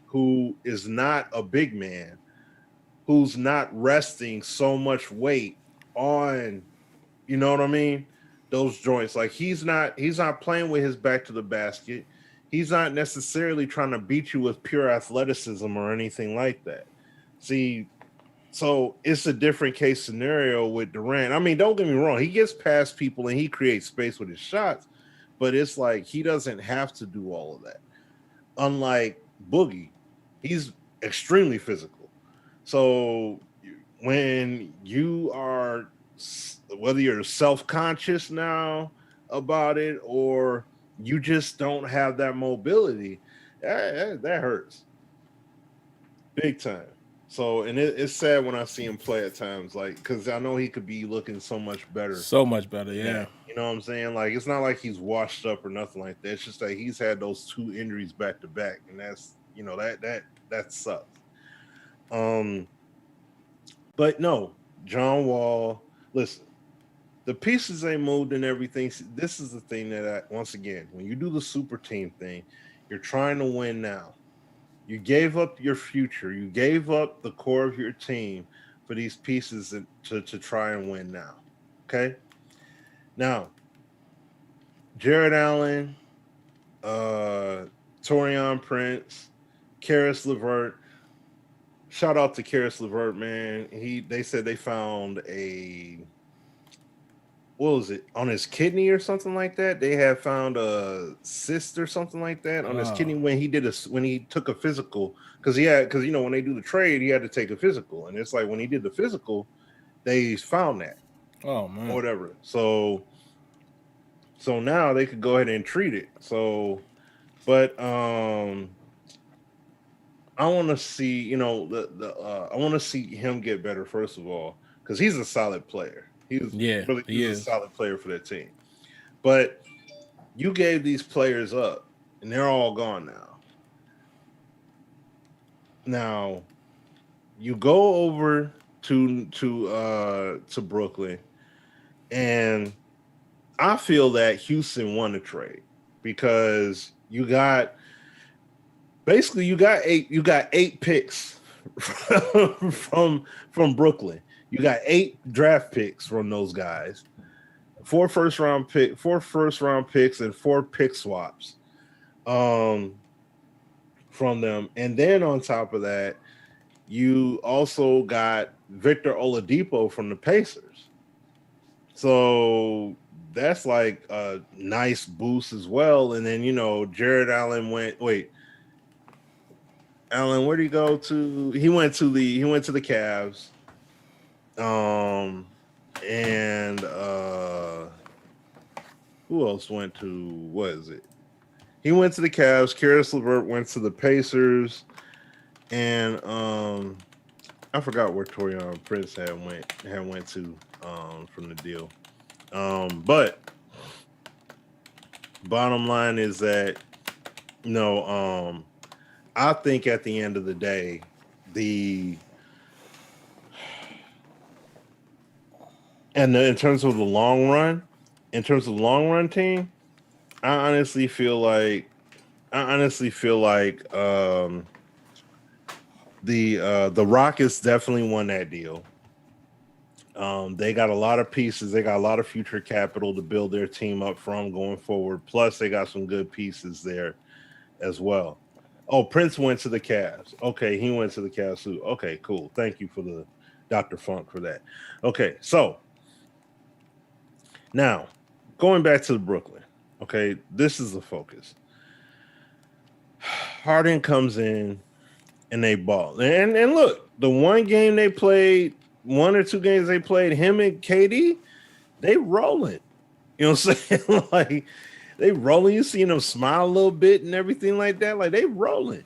who is not a big man, who's not resting so much weight on, you know what I mean? Those joints. Like, he's not playing with his back to the basket. He's not necessarily trying to beat you with pure athleticism or anything like that. See, so it's a different case scenario with Durant. I mean, don't get me wrong. He gets past people and he creates space with his shots, but it's like he doesn't have to do all of that. Unlike Boogie, he's extremely physical. So when you are, whether you're self-conscious now about it or you just don't have that mobility, that hurts big time. So, and it's sad when I see him play at times, like, because I know he could be looking so much better. So much better, Yeah. yeah. You know what I'm saying? Like, it's not like he's washed up or nothing like that. It's just that he's had those two injuries back to back, and that's, that sucks. But no, John Wall. Listen, the pieces they moved and everything. This is the thing that once again, when you do the super team thing, you're trying to win now. You gave up your future. You gave up the core of your team for these pieces to try and win now. Okay. Now, Jared Allen, Torian Prince, Karis LeVert. Shout out to Karis LeVert, man. They said they found what was it, on his kidney or something like that. They had found a cyst or something like that on his kidney when he took a physical, because when they do the trade, he had to take a physical, and it's like when he did the physical, they found that. Oh man. Or whatever. So now they could go ahead and treat it. So, but I want to see, I want to see him get better first of all, because he's a solid player. He's a solid player for that team. But you gave these players up, and they're all gone now. Now, you go over to Brooklyn, and I feel that Houston won the trade because you got eight picks from Brooklyn. You got 8 draft picks from those guys. 4 first round picks, and 4 pick swaps from them. And then on top of that, you also got Victor Oladipo from the Pacers. So that's like a nice boost as well. And then, Jared Allen Allen, where'd he go to? He went to the Cavs. And who else went to, what is it? He went to the Cavs. Karis LeVert went to the Pacers. And I forgot where Taurean Prince had went to from the deal. But bottom line is that I think at the end of the day, in terms of the long run team, I honestly feel like the Rockets definitely won that deal. They got a lot of pieces. They got a lot of future capital to build their team up from going forward. Plus, they got some good pieces there as well. Oh, Prince went to the Cavs. Okay, he went to the Cavs too. Okay, cool. Thank you for the Dr. Funk for that. Okay, so now going back to Brooklyn. Okay, this is the focus. Harden comes in and they ball. And look, the one game they played, 1 or 2 games they played, him and KD, they rolling. You know what I'm saying? Like, they rolling. You seen them smile a little bit and everything like that. Like, they rolling.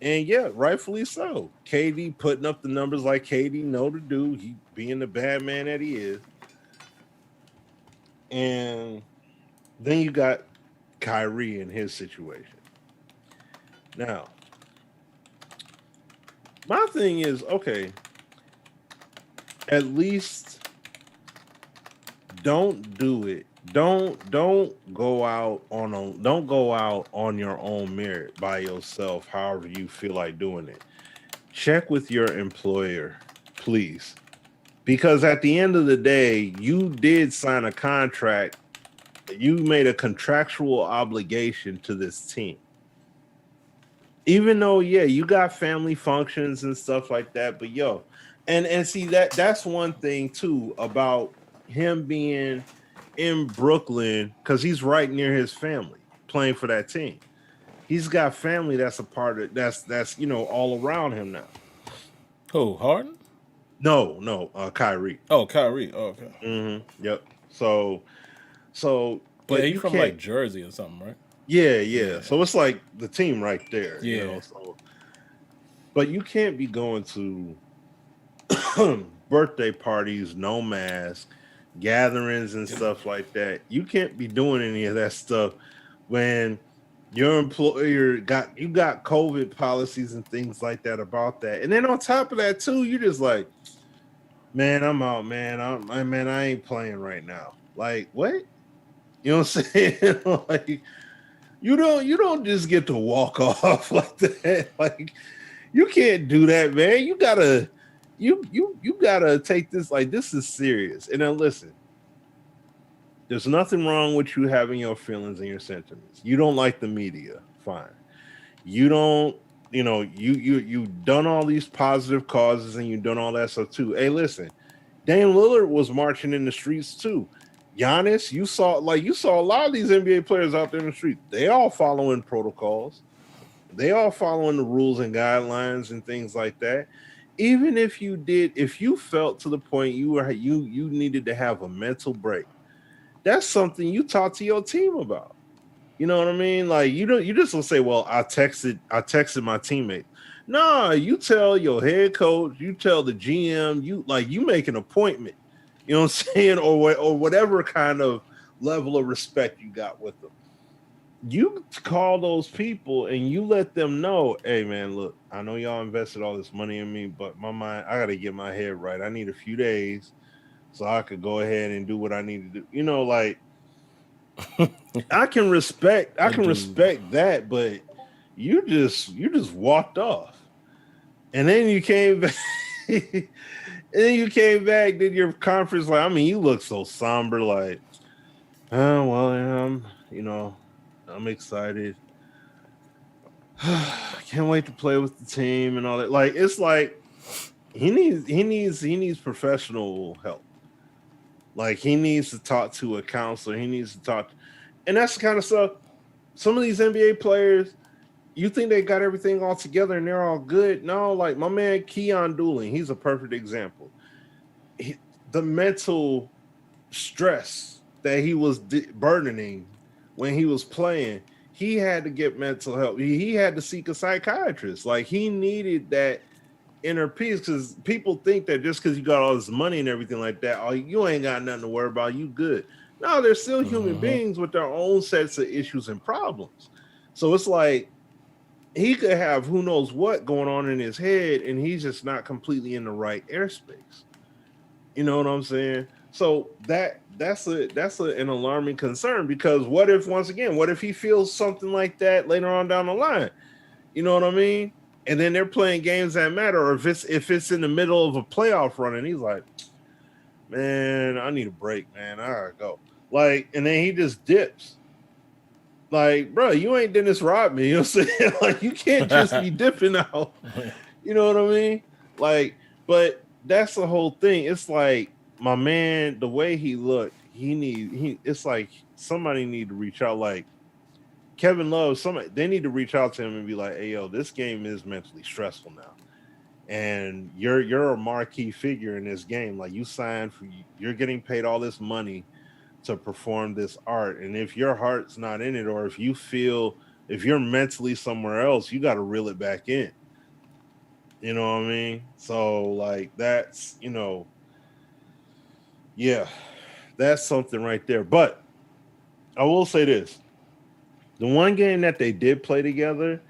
And yeah, rightfully so. KD putting up the numbers like KD know to do. He being the bad man that he is. And then you got Kyrie in his situation. Now, my thing is, okay, at least don't do it. Don't go out on your own merit by yourself, however you feel like doing it. Check with your employer, please. Because at the end of the day, you did sign a contract. You made a contractual obligation to this team. Even though, yeah, you got family functions and stuff like that, but and see that's one thing too about him being in Brooklyn, because he's right near his family playing for that team. He's got family that's a part of that's all around him now. Who, Harden? No, Kyrie. Oh, Kyrie. Oh, okay. Mm-hmm. Yep. So, but yeah, he's you from can't. like Jersey or something, right? Yeah. So it's like the team right there. Yeah. So, but you can't be going to birthday parties, no mask, gatherings and stuff like that. You can't be doing any of that stuff when your employer got COVID policies and things like that about that. And then on top of that too, you're just like, man, I'm out, man. I ain't playing right now. Like, what? You know what I'm saying? Like, you don't just get to walk off like that. Like, you can't do that, man. You gotta take this, like, this is serious. And then listen, there's nothing wrong with you having your feelings and your sentiments. You don't like the media, fine. You don't, you done all these positive causes and you done all that stuff too. Hey, listen, Dame Lillard was marching in the streets too. Giannis, you saw a lot of these NBA players out there in the street. They all following protocols. They all following the rules and guidelines and things like that. Even if you felt to the point you needed to have a mental break, that's something you talk to your team about. You know what I mean? Like, you just don't say, well, I texted my teammate. No, you tell your head coach, you tell the GM, you make an appointment. You know what I'm saying? Or whatever kind of level of respect you got with them. You call those people and you let them know, hey man, look, I know y'all invested all this money in me, but my mind, I gotta get my head right. I need a few days so I could go ahead and do what I need to do. I can respect Dude. that, but you just walked off. And then you came back. And then you came back, did your conference like, I mean, you look so somber, like, oh well, I'm excited. I can't wait to play with the team and all that. Like, it's like he needs professional help. Like, he needs to talk to a counselor. He needs to talk, and that's the kind of stuff. Some of these NBA players, you think they got everything all together and they're all good. No, like my man Keon Dooling, he's a perfect example. He, the mental stress that he was burdening when he was playing, he had to get mental help. He had to seek a psychiatrist. Like, he needed that inner peace, because people think that just because you got all this money and everything like that, oh, you ain't got nothing to worry about. You good. No, they're still human beings with their own sets of issues and problems. So it's like he could have who knows what going on in his head, and he's just not completely in the right airspace. You know what I'm saying? So that's an alarming concern, because what if, once again, what if he feels something like that later on down the line? You know what I mean? And then they're playing games that matter, or if it's in the middle of a playoff run and he's like, man, I need a break, man. I gotta go. Like, and then he just dips. Like, bro, you ain't Dennis Rodman. You know what I'm saying? Like, you can't just be dipping out. You know what I mean? Like, but that's the whole thing. It's like, my man, the way he looked, it's like somebody need to reach out. Like Kevin Love, somebody, they need to reach out to him and be like, hey, yo, this game is mentally stressful now. And you're a marquee figure in this game. Like, you signed for, you're getting paid all this money to perform this art. And if your heart's not in it, or if you're mentally somewhere else, you got to reel it back in. You know what I mean? So, like, yeah, that's something right there. But I will say this: the one game that they did play together,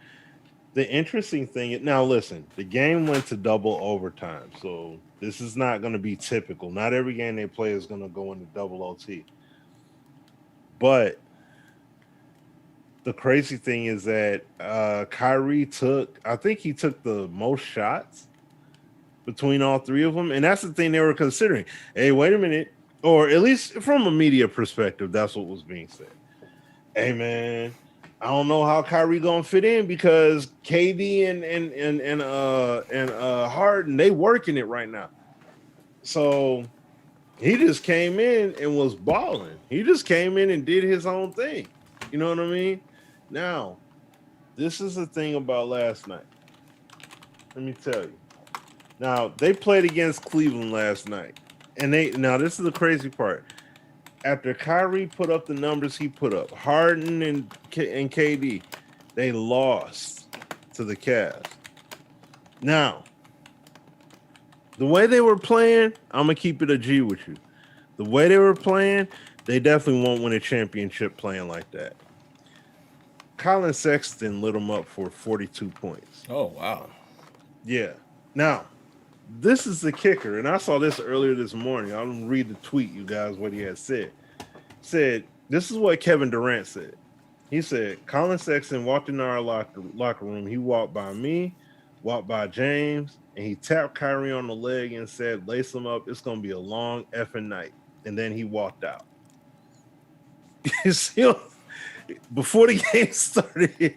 the interesting thing. Now, listen, the game went to double overtime, so this is not going to be typical. Not every game they play is going to go into double OT. But the crazy thing is that Kyrie I think he took the most shots between all three of them. And that's the thing they were considering. Hey, wait a minute. Or at least from a media perspective, that's what was being said. Hey, man, I don't know how Kyrie gonna fit in, because KD and Harden, they working it right now. So he just came in and was balling. He just came in and did his own thing. You know what I mean? Now, this is the thing about last night. Let me tell you. Now, they played against Cleveland last night. And this is the crazy part. After Kyrie put up the numbers he put up, Harden and KD, they lost to the Cavs. Now, the way they were playing, I'm going to keep it a G with you. The way they were playing, they definitely won't win a championship playing like that. Colin Sexton lit them up for 42 points. Oh, wow. Yeah. Now, this is the kicker, and I saw this earlier this morning. I'll read the tweet, you guys, what he had said. Said, this is what Kevin Durant said. He said, Colin Sexton walked in our locker room. He walked by me, walked by James, and he tapped Kyrie on the leg and said, lace him up. It's going to be a long effing night. And then he walked out. You see, before the game started,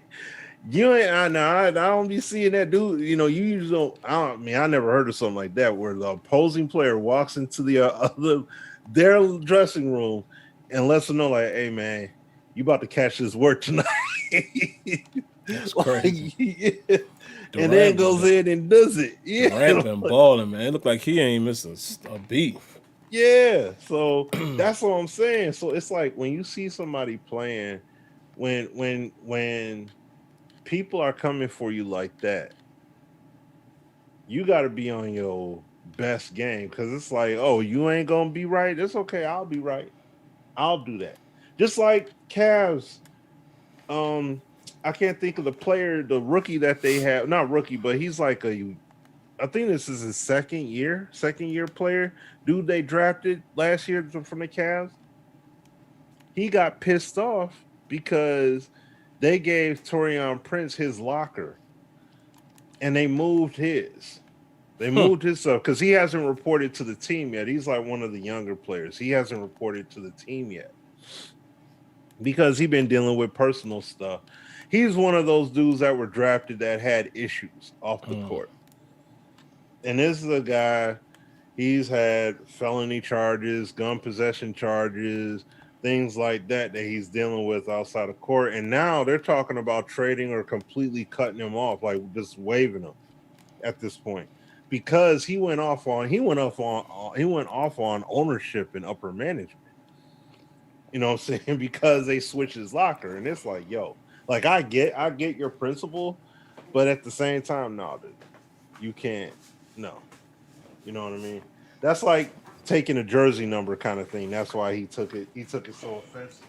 I don't be seeing that dude. You know, you usually don't. I never heard of something like that where the opposing player walks into their dressing room and lets them know, like, hey, man, you about to catch this work tonight. That's crazy. Yeah. And then goes in and does it. Yeah. Durant been balling, man. It looked like he ain't missing a beat. Yeah. So that's what I'm saying. So it's like, when you see somebody playing, when people are coming for you like that, you got to be on your best game, because it's like, oh, you ain't gonna be right. It's okay. I'll be right. I'll do that. Just like Cavs. I can't think of the rookie that they have. Not rookie, but he's like I think this is his second year player. Dude they drafted last year from the Cavs. he got pissed off because they gave Torian Prince his locker and they moved his. They moved his stuff because he hasn't reported to the team yet. He's like one of the younger players. He hasn't reported to the team yet because he's been dealing with personal stuff. He's one of those dudes that were drafted that had issues off the court. And this is a guy, he's had felony charges, gun possession charges, things like that he's dealing with outside of court. And now they're talking about trading or completely cutting him off, like just waiving him at this point. Because he went off on ownership and upper management. You know what I'm saying? Because they switched his locker. And it's like, yo, like I get your principle, but at the same time, no, dude, you can't. No. You know what I mean? That's like taking a jersey number kind of thing. That's why he took it so offensive.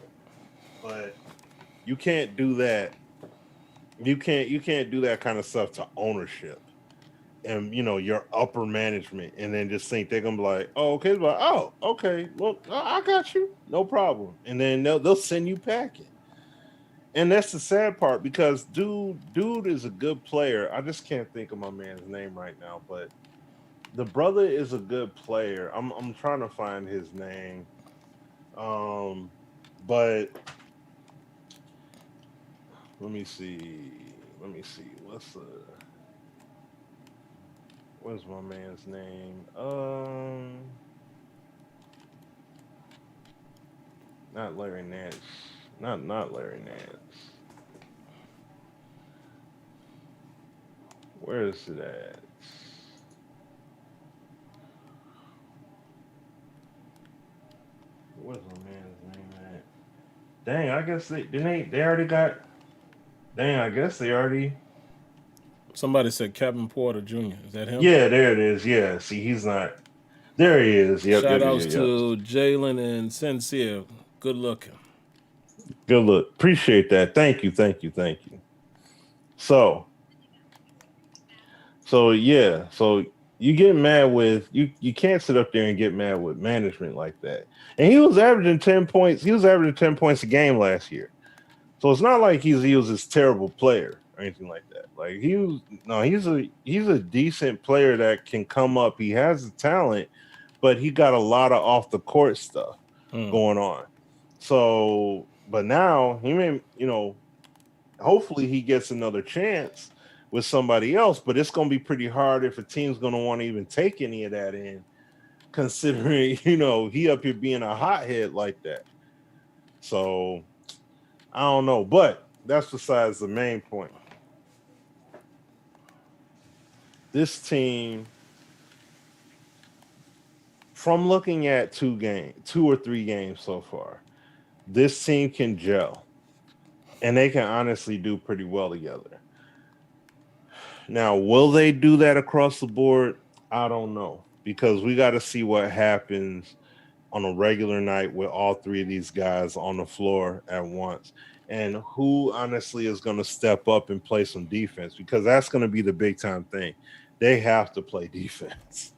But you can't do that. You can't do that kind of stuff to ownership and your upper management, and then just think they're gonna be like, oh, okay, but oh, okay, well, I got you, no problem, and then they'll send you packing. And that's the sad part because dude is a good player. I just can't think of my man's name right now, but the brother is a good player. I'm trying to find his name. But let me see. What's my man's name? Not Larry Nance. Not Larry Nance. Where is it at? What's my man's name at? Dang, I guess they already got. Dang, I guess they already. Somebody said Kevin Porter Jr. Is that him? Yeah, there it is. Yeah, see, he's not. There he is. Yep, Shout yep, outs yep, yep. to Jalen and Sincere. Good looking. Good look. Appreciate that. Thank you, thank you, thank you. So, yeah, so you get mad with you can't sit up there and get mad with management like that. And he was averaging 10 points. He was averaging 10 points a game last year. So it's not like he was this terrible player or anything like that. Like he's a decent player that can come up. He has the talent, but he got a lot of off the court stuff going on. So, but now he may, hopefully he gets another chance with somebody else, but it's going to be pretty hard if a team's going to want to even take any of that in, considering, he up here being a hothead like that. So I don't know, but that's besides the main point. This team, from looking at two or three games so far, this team can gel and they can honestly do pretty well together. Now, will they do that across the board? I don't know, because we got to see what happens on a regular night with all three of these guys on the floor at once, and who honestly is going to step up and play some defense, because that's going to be the big time thing. They have to play defense.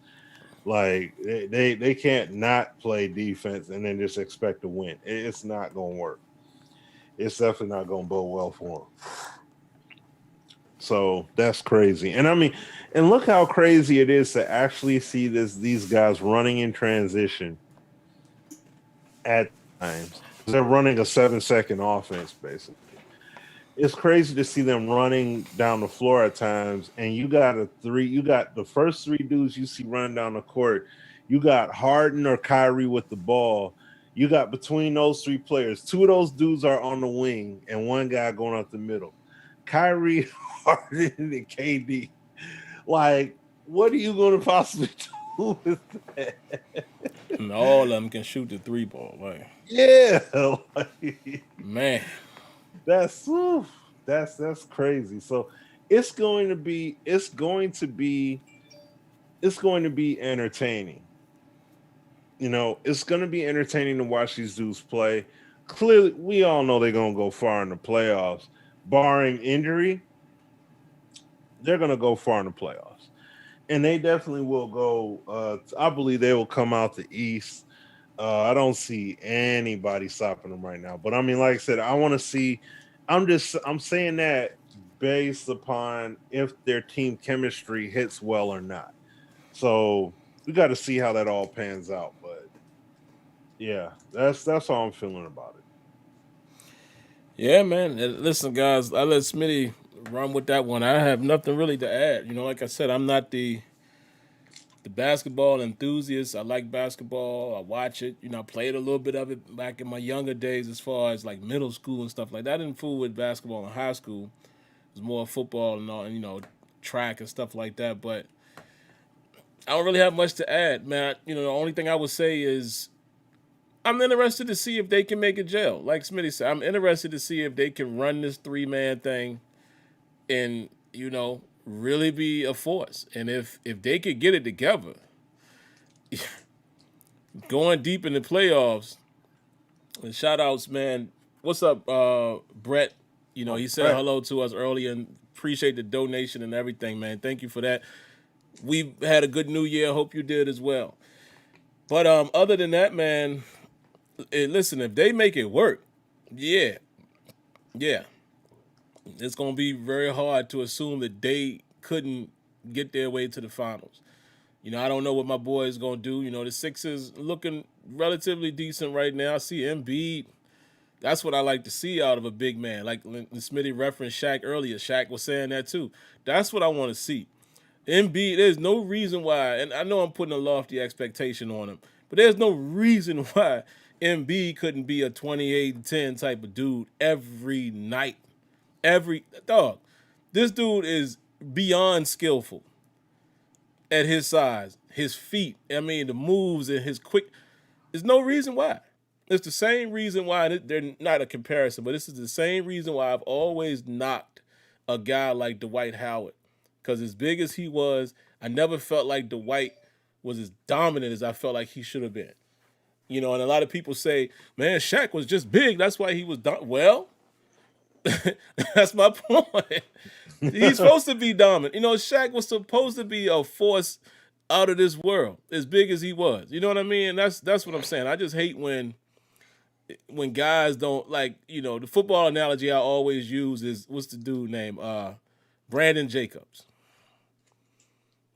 Like they can't not play defense and then just expect to win. It's not going to work. It's definitely not going to bode well for them. So that's crazy. And I mean, and look how crazy it is to actually see these guys running in transition at times. They're running a 7-second offense, basically. It's crazy to see them running down the floor at times, and you got the first three dudes you see running down the court. You got Harden or Kyrie with the ball. You got between those three players, two of those dudes are on the wing, and one guy going up the middle. Kyrie, Harden, and KD. Like, what are you going to possibly do with that? And all of them can shoot the three ball. Like, Yeah, man. that's crazy. So it's going to be entertaining. It's going to be entertaining to watch these dudes play. Clearly, we all know they're going to go far in the playoffs, barring injury. They're going to go far in the playoffs, and they definitely will go. I believe they will come out the East I don't see anybody stopping him right now. But I mean, like I said, I want to see. I'm saying that based upon if their team chemistry hits well or not. So we got to see how that all pans out. But yeah, that's how I'm feeling about it. Yeah, man. Listen, guys, I let Smitty run with that one. I have nothing really to add. Like I said, I'm not the basketball enthusiast. I like basketball. I watch it. I played a little bit of it back in my younger days as far as like middle school and stuff like that. I didn't fool with basketball in high school. It was more football and all, track and stuff like that. But I don't really have much to add, man. The only thing I would say is I'm interested to see if they can make a gel. Like Smitty said, I'm interested to see if they can run this 3-man thing and, really be a force. And if they could get it together, going deep in the playoffs, and shout outs, man. What's up, Brett? He said Brett. hello to us earlier and appreciate the donation and everything, man. Thank you for that. We've had a good new year. Hope you did as well. But other than that, man, listen, if they make it work, yeah, it's gonna be very hard to assume that they couldn't get their way to the finals. I don't know what my boy is gonna do. The Sixers looking relatively decent right now. I see Embiid. That's what I like to see out of a big man. Like Smitty referenced Shaq earlier. Shaq was saying that too. That's what I want to see. Embiid, there's no reason why, and I know I'm putting a lofty expectation on him, but there's no reason why Embiid couldn't be a 28-10 type of dude every night. Dog. This dude is beyond skillful at his size, his feet. I mean, the moves and his quick. There's no reason why. It's the same reason why they're not a comparison, but this is the same reason why I've always knocked a guy like Dwight Howard. Because as big as he was, I never felt like Dwight was as dominant as I felt like he should have been. And a lot of people say, man, Shaq was just big. That's why he was well, that's my point. He's supposed to be dominant. Shaq was supposed to be a force out of this world, as big as he was. You know what I mean? That's what I'm saying. I just hate when guys don't like, the football analogy I always use is, what's the dude name? Brandon Jacobs.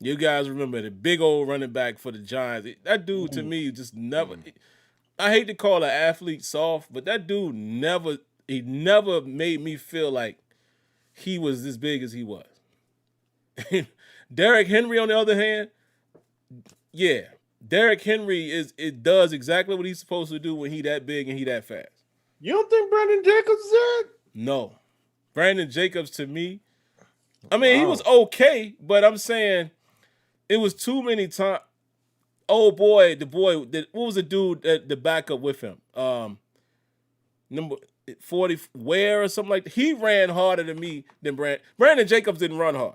You guys remember the big old running back for the Giants. That dude to me just never, I hate to call an athlete soft, but that dude never made me feel like he was as big as he was. Derrick Henry, on the other hand, yeah. Derrick Henry does exactly what he's supposed to do when he that big and he that fast. You don't think Brandon Jacobs did? No. Brandon Jacobs, to me, I mean, he was okay, but I'm saying it was too many times. Oh boy, what was the dude the backup with him? Number 40, Ware or something like that. He ran harder than me than Brandon Jacobs didn't run hard.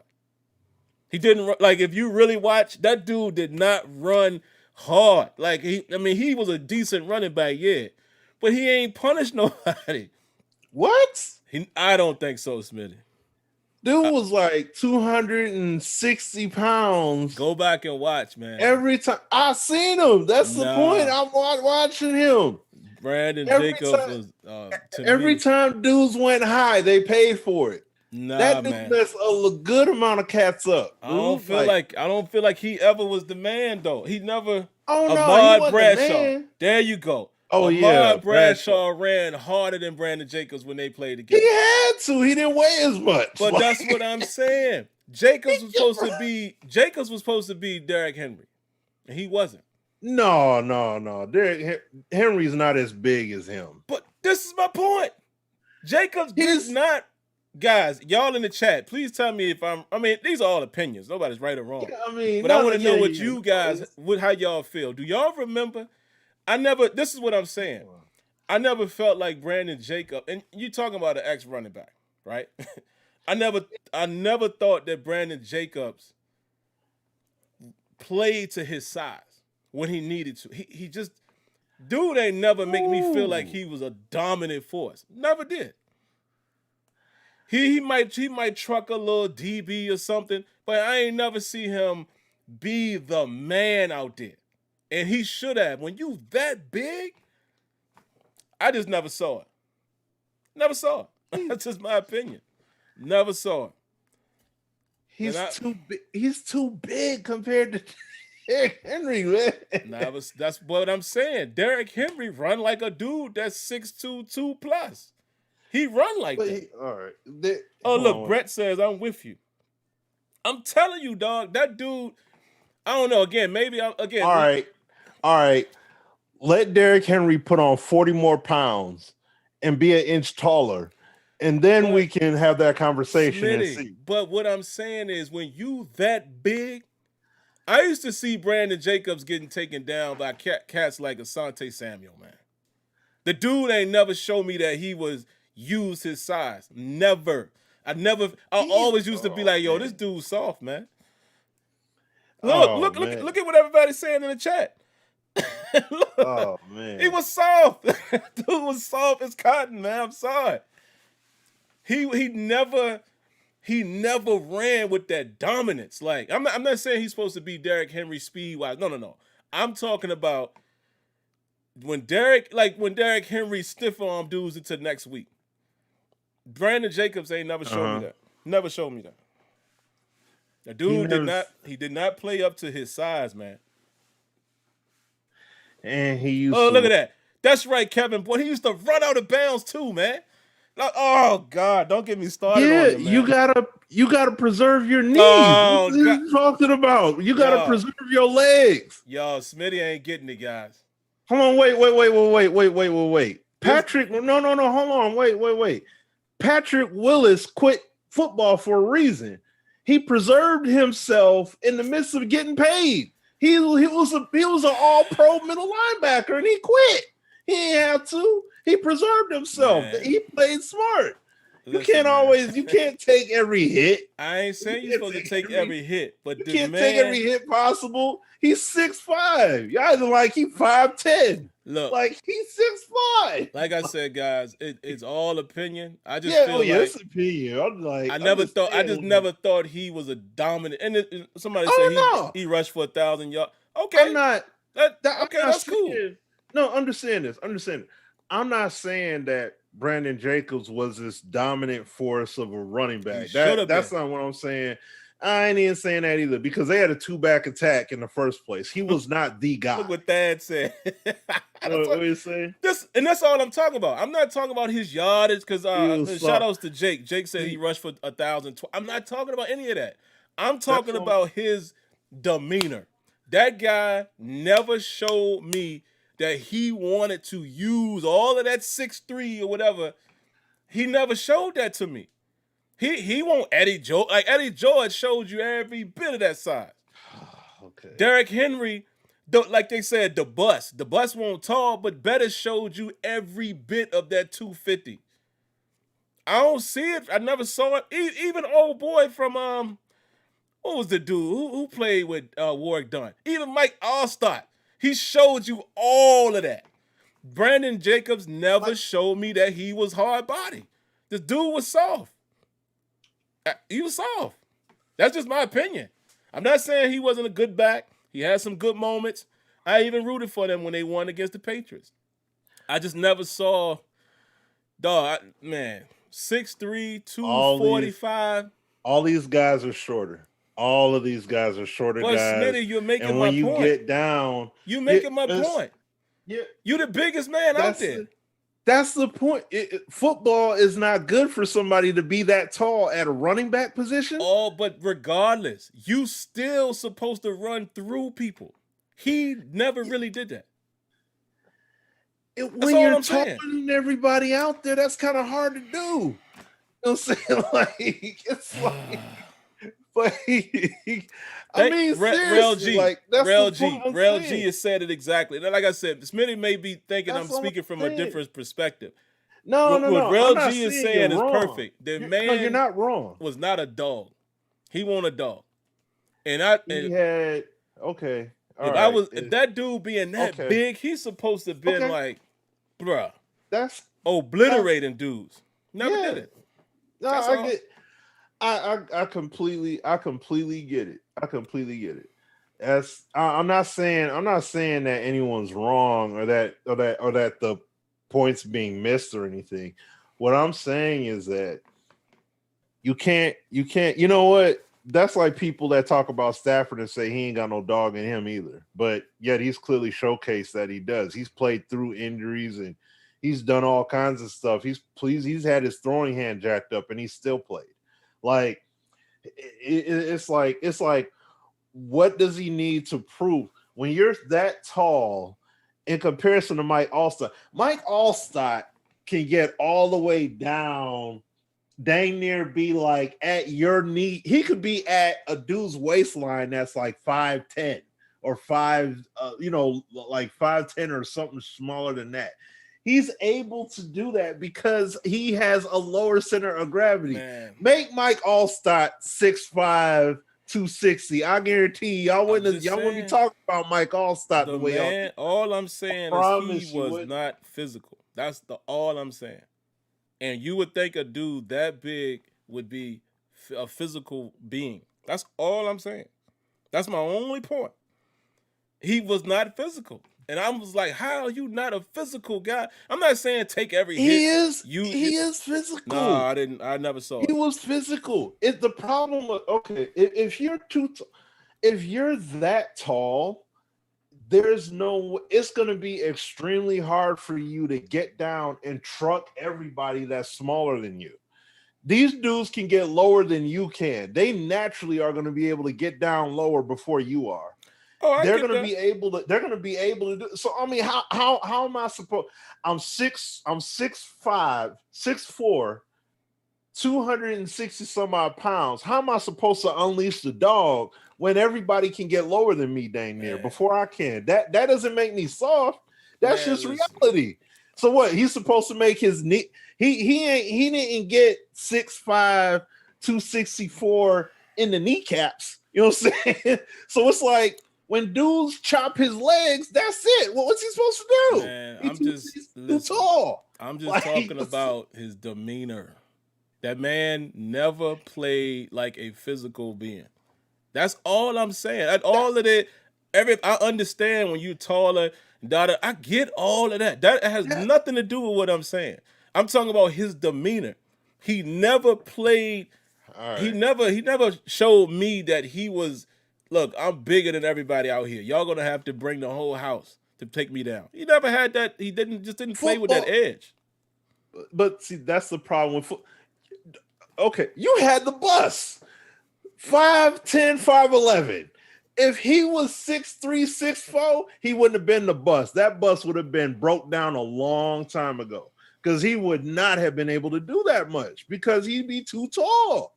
He didn't run, like, if you really watch, that dude did not run hard. Like, he was a decent running back, yeah. But he ain't punished nobody. What? I don't think so, Smitty. Dude was like 260 pounds. Go back and watch, man. Every time I seen him. That's the point. I'm watching him. Brandon Jacobs was every time dudes went high, they paid for it. Nah, that dude man. messed a good amount of cats up. I don't feel like he ever was the man though. He never. Oh no, Ahmad Bradshaw. There you go. Oh Ahmad Bradshaw ran harder than Brandon Jacobs when they played together. He had to. He didn't weigh as much. But that's what I'm saying. Jacobs was supposed to be Derrick Henry, and he wasn't. No. Derrick Henry's not as big as him. But this is my point. Jacobs is not. Guys, y'all in the chat, please tell me if these are all opinions. Nobody's right or wrong. Yeah, but I want to know what you guys, how y'all feel. Do y'all remember? This is what I'm saying. I never felt like Brandon Jacobs, and you talking about an ex-running back, right? I never thought that Brandon Jacobs played to his size when he needed to. He just, dude ain't never make me feel like he was a dominant force. Never did. He might truck a little DB or something, but I ain't never see him be the man out there. And he should have. When you that big, I just never saw it. Never saw it. That's just my opinion. Never saw it. He's too big compared to Derrick Henry, man. That's what I'm saying. Derrick Henry run like a dude that's 6'2", 2+. He run like that. All right. Look, Brett says, I'm with you. I'm telling you, dog, that dude, I don't know. Again, maybe All right. Let Derrick Henry put on 40 more pounds and be an inch taller. And then we can have that conversation Smitty, and see. But what I'm saying is when you that big, I used to see Brandon Jacobs getting taken down by cats like Asante Samuel, man. The dude ain't never showed me that he was used his size. Never. I always used to be like, yo, this dude's soft, man. Look at what everybody's saying in the chat. Look, oh man. He was soft. Dude was soft as cotton, man. I'm sorry. He never ran with that dominance. Like I'm not saying he's supposed to be Derrick Henry speed wise. No. I'm talking about when Derrick Henry stiff arm dudes into next week. Brandon Jacobs ain't never showed me that. Never showed me that. The dude did not play up to his size, man. And he used look at that. That's right, Kevin. Boy, he used to run out of bounds too, man. Like, oh God, don't get me started on him, man. you gotta preserve your knees. Oh, what are you talking about? You gotta preserve your legs. Yo, Smitty ain't getting it, guys. Hold on, wait. Patrick, no, hold on, wait. Patrick Willis quit football for a reason. He preserved himself in the midst of getting paid. He was an all-pro middle linebacker, and he quit. He ain't have to. He preserved himself. Man. He played smart. You can't take every hit. I ain't saying you're supposed to take every hit, but you can't take every hit possible. He's 6'5". Y'all like he 5'10". Look, like he's 6'5". Like I said, guys, it's all opinion. I just feel like it's opinion. I'm like, I just never thought he was a dominant. And somebody said he rushed for 1,000 yards. Okay, that's cool. No, understand this. I'm not saying that Brandon Jacobs was this dominant force of a running back. That's not what I'm saying. I ain't even saying that either because they had a 2-back attack in the first place. He was not the guy. Look what Thad said. What are you saying? That's all I'm talking about. I'm not talking about his yardage because shout outs to Jake. Jake said he rushed for 1,000. I'm not talking about any of that. I'm talking about his demeanor. That guy never showed me that he wanted to use all of that 6'3" or whatever. He never showed that to me. He won't Eddie George. Like Eddie George showed you every bit of that size. Okay. Derrick Henry, like they said, the bus won't tall, but better showed you every bit of that 250. I don't see it. I never saw it. Even old boy from what was the dude who played with Warwick Dunn? Even Mike Allstott. He showed you all of that. Brandon Jacobs never showed me that he was hard body. This dude was soft. He was soft. That's just my opinion. I'm not saying he wasn't a good back. He had some good moments. I even rooted for them when they won against the Patriots. I just never saw, 6'3", 245. All these guys are shorter. All of these guys are shorter guys. Smitty, you're making my point. And when you get down, you're making my point. Yeah, you're the biggest man out there. That's the point. Football is not good for somebody to be that tall at a running back position. Oh, but regardless, you still supposed to run through people. He never really did that. When you're taller than everybody out there, that's kind of hard to do. You know what I'm saying? Like, it's like... But I mean, Real G has said it exactly. Like I said, Smitty may be thinking I'm speaking from a different perspective. No. What Real G is saying is perfect. The man you're not wrong. Was not a dog. He wasn't a dog. And if that dude being that big, he's supposed to have been like, bruh. That's obliterating dudes. Never did it. No, I completely get it. I'm not saying that anyone's wrong or that the points being missed or anything. What I'm saying is that you can't you know what? That's like people that talk about Stafford and say he ain't got no dog in him either. But yet he's clearly showcased that he does. He's played through injuries and he's done all kinds of stuff. He's had his throwing hand jacked up and he's still played. Like it's like what does he need to prove when you're that tall in comparison to Mike Allstott? Mike Allstott can get all the way down, dang near be like at your knee. He could be at a dude's waistline that's like 5'10" or like 5'10" or something smaller than that. He's able to do that because he has a lower center of gravity. Man. Make Mike Allstott 6'5", 260. I guarantee y'all wouldn't be talking about Mike Allstott the way man, all I'm saying is he was not physical. That's all I'm saying. And you would think a dude that big would be a physical being. That's all I'm saying. That's my only point. He was not physical. And I was like, how are you not a physical guy? I'm not saying take every hit. He is physical. No, I never saw it. He was physical. It's the problem with, okay, if you're that tall, it's going to be extremely hard for you to get down and truck everybody that's smaller than you. These dudes can get lower than you can. They naturally are going to be able to get down lower before you are. Oh, they're going to be able to do. So I mean, how am I supposed? I'm 6'5", 6'4", 260 some odd pounds. How am I supposed to unleash the dog when everybody can get lower than me dang near before I can? That doesn't make me soft. That's just reality. So what? He's supposed to make his knee. He didn't get 6'5", 264 in the kneecaps. You know what I'm saying? So it's like, when dudes chop his legs, that's it. Well, what's he supposed to do? Man, he's too tall. I'm just talking about his demeanor. That man never played like a physical being. That's all I'm saying. All of it. I understand when you're taller, daughter. I get all of that. That has nothing to do with what I'm saying. I'm talking about his demeanor. He never played. Right. He never showed me that he was. Look, I'm bigger than everybody out here. Y'all gonna have to bring the whole house to take me down. He never had that. He didn't play with that edge. But see, that's the problem with okay, you had the bus. 5'10", 5'11". If he was 6'3", 6'4", he wouldn't have been the bus. That bus would have been broke down a long time ago because he would not have been able to do that much because he'd be too tall.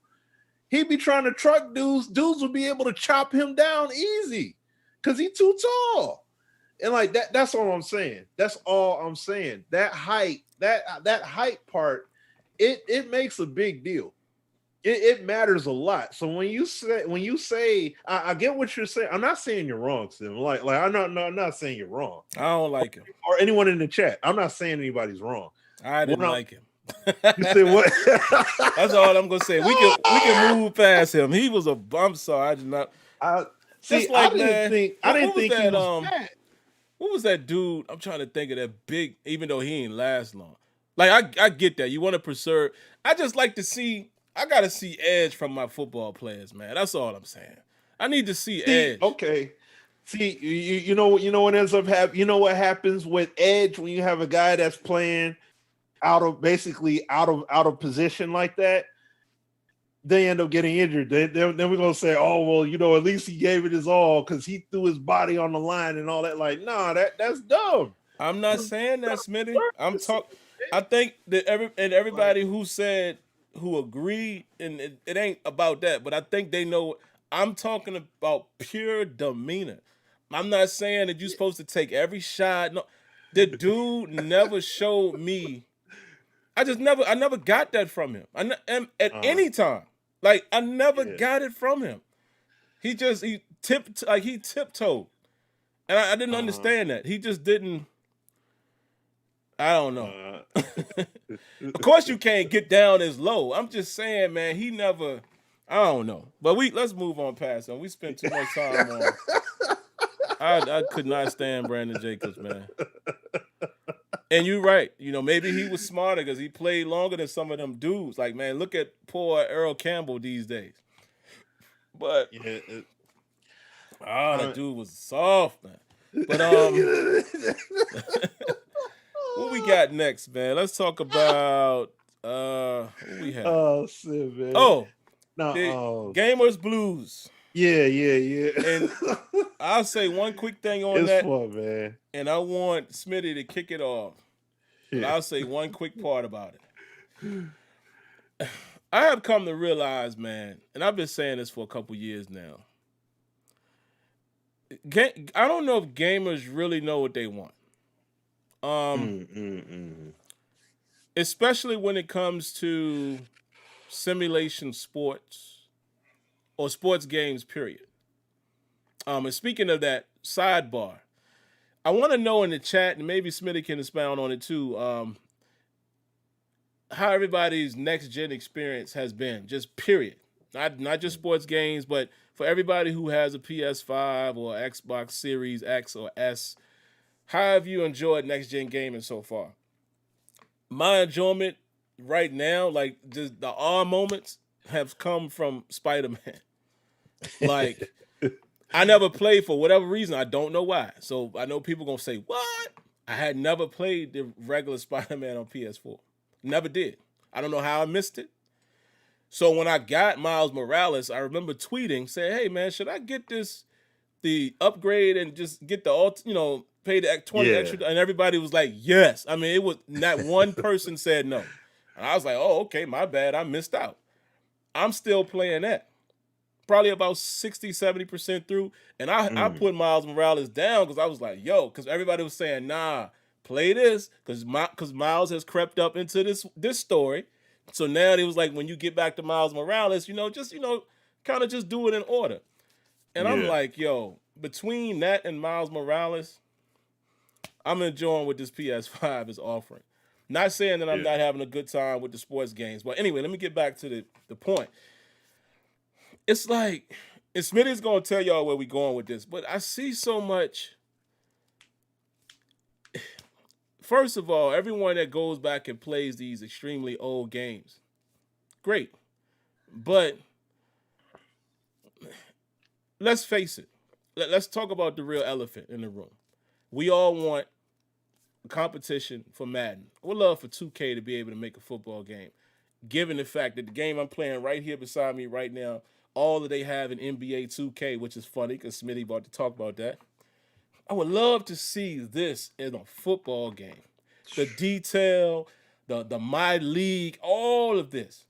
He'd be trying to truck dudes. Dudes would be able to chop him down easy because he's too tall. And like that's all I'm saying. That's all I'm saying. That height part, it makes a big deal. It matters a lot. So when you say, I get what you're saying. I'm not saying you're wrong, Sim. Like I'm not saying you're wrong. I don't like him. Or anyone in the chat. I'm not saying anybody's wrong. I didn't like him. You said what? That's all I'm gonna say. We can move past him. He was a bum. Sorry, I did not. I didn't think he was bad. What was that dude? I'm trying to think of that big. Even though he ain't last long. Like I get that you want to preserve. I just like to see. I gotta see edge from my football players, man. That's all I'm saying. I need to see edge. Okay. See, you know what ends up happening. You know what happens with edge when you have a guy that's playing out of position like that, they end up getting injured. Then we're gonna say, oh well, at least he gave it his all because he threw his body on the line and all that. Like, nah, that's dumb. I'm not saying that, Smitty. I'm talking. I think that everybody who agreed, and it ain't about that, but I think they know. I'm talking about pure demeanor. I'm not saying that you're supposed to take every shot. No, the dude never showed me. I never got that from him. Any time. Like, I never got it from him. He tiptoed. And I didn't understand that. He just didn't. I don't know. Of course you can't get down as low. I'm just saying, man, he never. I don't know. But let's move on past him. We spent too much time I could not stand Brandon Jacobs, man. And you're right. Maybe he was smarter because he played longer than some of them dudes. Like, man, look at poor Earl Campbell these days. But Yeah, that dude was soft, man. But what we got next, man? Let's talk about what we have. Oh shit, man. Oh, no, the Gamers Blues. Yeah. And I'll say one quick thing on it's that. fun, man. And I want Smitty to kick it off. But I'll say one quick part about it. I have come to realize, man, and I've been saying this for a couple years now. I don't know if gamers really know what they want. Especially when it comes to simulation sports or sports games, period. And speaking of that, sidebar, I want to know in the chat, and maybe Smitty can expound on it too, how everybody's next-gen experience has been, just period. Not just sports games, but for everybody who has a PS5 or Xbox Series X or S, how have you enjoyed next-gen gaming so far? My enjoyment right now, like just the awe moments, have come from Spider-Man. Like, I never played for whatever reason. I don't know why. So I know people going to say, what? I had never played the regular Spider-Man on PS4. Never did. I don't know how I missed it. So when I got Miles Morales, I remember tweeting, saying, hey, man, should I get the upgrade and just get the, pay the 20 extra? And everybody was like, yes. I mean, it was not one person said no. And I was like, oh, okay, my bad. I missed out. I'm still playing that. Probably about 60, 70% through. And I put Miles Morales down because I was like, because everybody was saying, nah, play this because Miles has crept up into this story. So now it was like, when you get back to Miles Morales, just kind of just do it in order. And I'm like, between that and Miles Morales, I'm enjoying what this PS5 is offering. Not saying that I'm not having a good time with the sports games. But anyway, let me get back to the point. It's like, and Smitty's going to tell y'all where we're going with this, but I see so much. First of all, everyone that goes back and plays these extremely old games, great. But let's face it. Let's talk about the real elephant in the room. We all want competition for Madden. We'd love for 2K to be able to make a football game. Given the fact that the game I'm playing right here beside me right now, all that they have in NBA 2K, which is funny because Smitty about to talk about that. I would love to see this in a football game. The detail, the My League, all of this.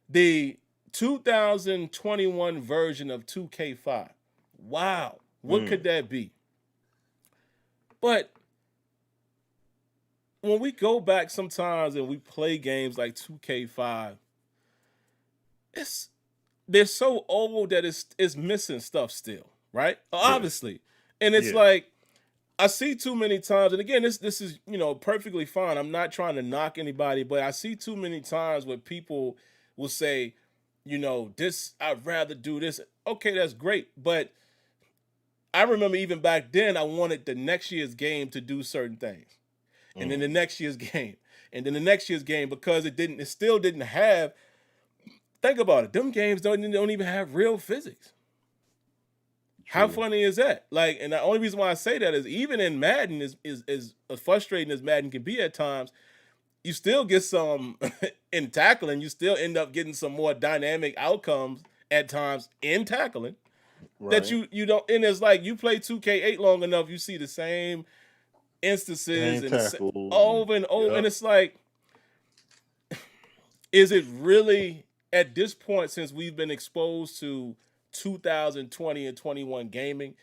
The 2021 version of 2K5. Wow. What could that be? But when we go back sometimes and we play games like 2K5, they're so old that it's missing stuff still, right? Obviously. And it's like, I see too many times, and again, this is, perfectly fine. I'm not trying to knock anybody, but I see too many times where people will say, this, I'd rather do this. Okay, that's great. But I remember even back then, I wanted the next year's game to do certain things. And then the next year's game. And then the next year's game, because it still didn't have, think about it, them games don't even have real physics. How funny is that? Like, and the only reason why I say that is even in Madden, is as frustrating as Madden can be at times, you still get some in tackling. You still end up getting some more dynamic outcomes at times in tackling that you don't. And it's like you play 2K8 long enough, you see the same instances and over and over, and it's like, is it really at this point, since we've been exposed to 2020 and 21 gaming,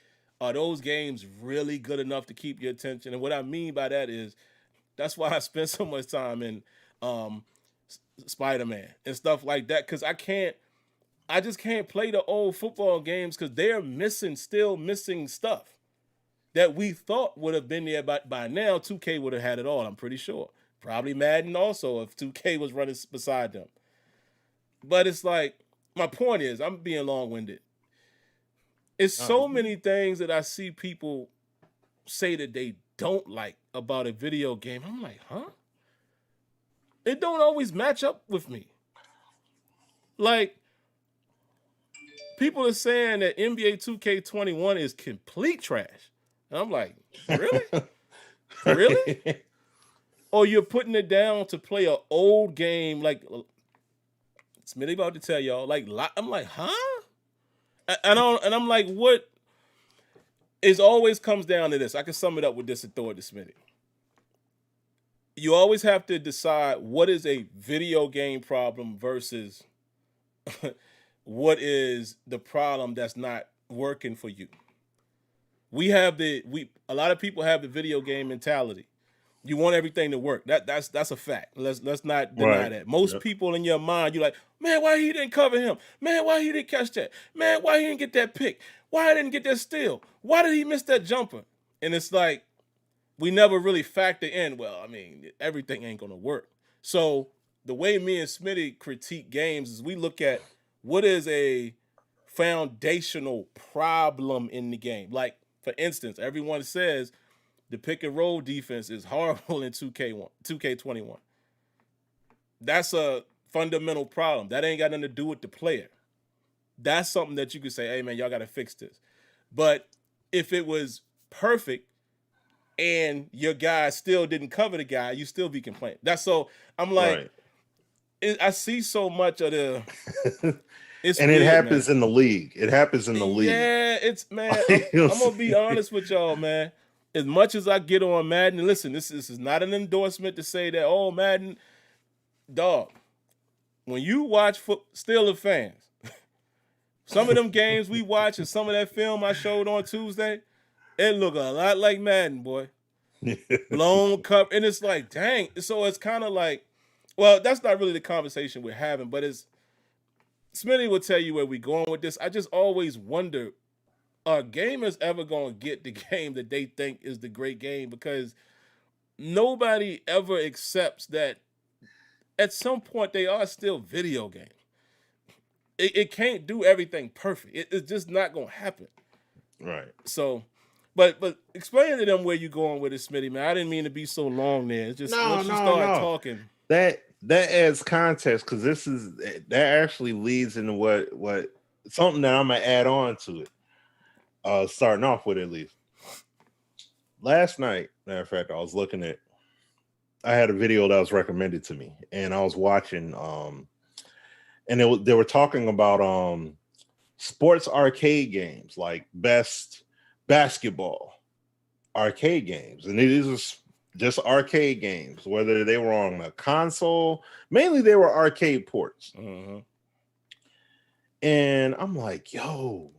are those games really good enough to keep your attention? And what I mean by that is, that's why I spend so much time in Spider-Man and stuff like that, because I just can't play the old football games because they're still missing stuff that we thought would have been there by now. 2K would have had it all, I'm pretty sure. Probably Madden also, if 2K was running beside them. But it's like, my point is, I'm being long-winded. It's so many things that I see people say that they don't like about a video game. I'm like, huh? It don't always match up with me. Like, people are saying that NBA 2K21 is complete trash. And I'm like, really? Really? Or you're putting it down to play an old game like Smitty about to tell y'all. Like, I'm like, huh? And I'm like, what? It always comes down to this. I can sum it up with this authority, Smitty. You always have to decide what is a video game problem versus what is the problem that's not working for you. A lot of people have the video game mentality. You want everything to work. That's a fact. Let's not deny that. Most people in your mind, you're like, man, why he didn't cover him? Man, why he didn't catch that? Man, why he didn't get that pick? Why he didn't get that steal? Why did he miss that jumper? And it's like, we never really factor in, well, I mean, everything ain't gonna work. So the way me and Smitty critique games is we look at what is a foundational problem in the game. Like, for instance, everyone says the pick and roll defense is horrible in 2K21. That's a fundamental problem. That ain't got nothing to do with the player. That's something that you could say, hey man, y'all gotta fix this. But if it was perfect and your guy still didn't cover the guy, you still be complaining. That's so I'm like, I see so much of the it's and weird, it happens in the league. It happens in the league. Yeah, it's man. I'm gonna be honest with y'all, man. As much as I get on Madden, and listen, this is not an endorsement to say that, oh, Madden, dog. When you watch Steelers fans, some of them games we watch and some of that film I showed on Tuesday, it look a lot like Madden, boy. Blown cup, and it's like, dang. So it's kind of like, well, that's not really the conversation we're having, but it's Smitty will tell you where we're going with this. I just always wonder, are gamers ever going to get the game that they think is the great game? Because nobody ever accepts that at some point they are still video games. It can't do everything perfect. It's just not going to happen. Right. So, but explain to them where you're going with it, Smitty, man. I didn't mean to be so long there. It's just once you start talking. That adds context, because that actually leads into what something that I'm going to add on to it. Starting off with, at least. Last night, matter of fact, I had a video that was recommended to me, and I was watching, and they were talking about sports arcade games, like best basketball arcade games, and it is just arcade games, whether they were on a console. Mainly they were arcade ports. Mm-hmm. And I'm like, yo,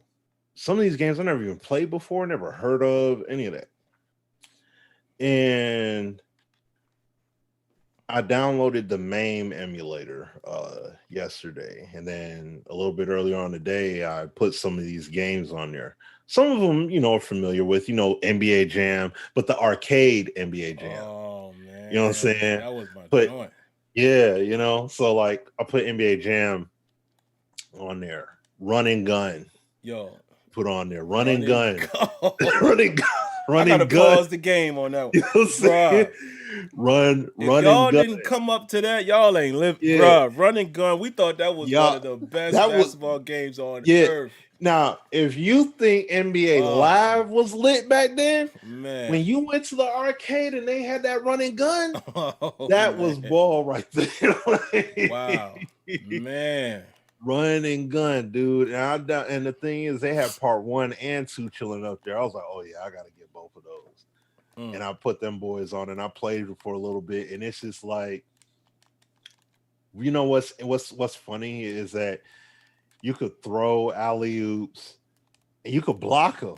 some of these games I never even played before, never heard of any of that. And I downloaded the MAME emulator yesterday, and then a little bit earlier on today, I put some of these games on there. Some of them, are familiar with, NBA Jam, but the arcade NBA Jam. Oh man, you know what I'm saying? That was my joint. Yeah, so like I put NBA Jam on there, Run and Gun. Yo, put on there, Run and Gun. Running gun. I gotta pause the game on that one. You know what I'm saying? Run y'all and Gun. Didn't come up to that, y'all ain't live. Bruh, Run and Gun. We thought that was one of the best basketball games on earth. Now, if you think NBA Live was lit back then, man, when you went to the arcade and they had that Run and Gun, that was ball right there. Wow, man. Run and Gun, dude. And the thing is, they had part 1 and 2 chilling up there. I was like, oh yeah, I gotta get both of those. And I put them boys on and I played for a little bit, and it's just like, what's funny is that you could throw alley-oops and you could block them.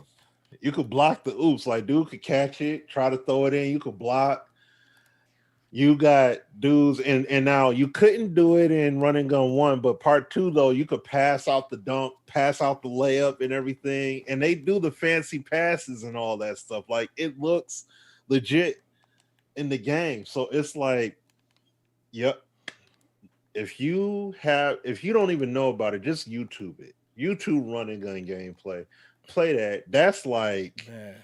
You could block the oops. Like, dude could catch it, try to throw it in. You could block. You got dudes, and now you couldn't do it in Run and Gun 1, but part 2, though, you could pass out the dunk, pass out the layup and everything. And they do the fancy passes and all that stuff. Like, it looks legit in the game. So it's like, yep. If you don't even know about it, just YouTube it. YouTube Run and Gun gameplay. play that. That's like Man,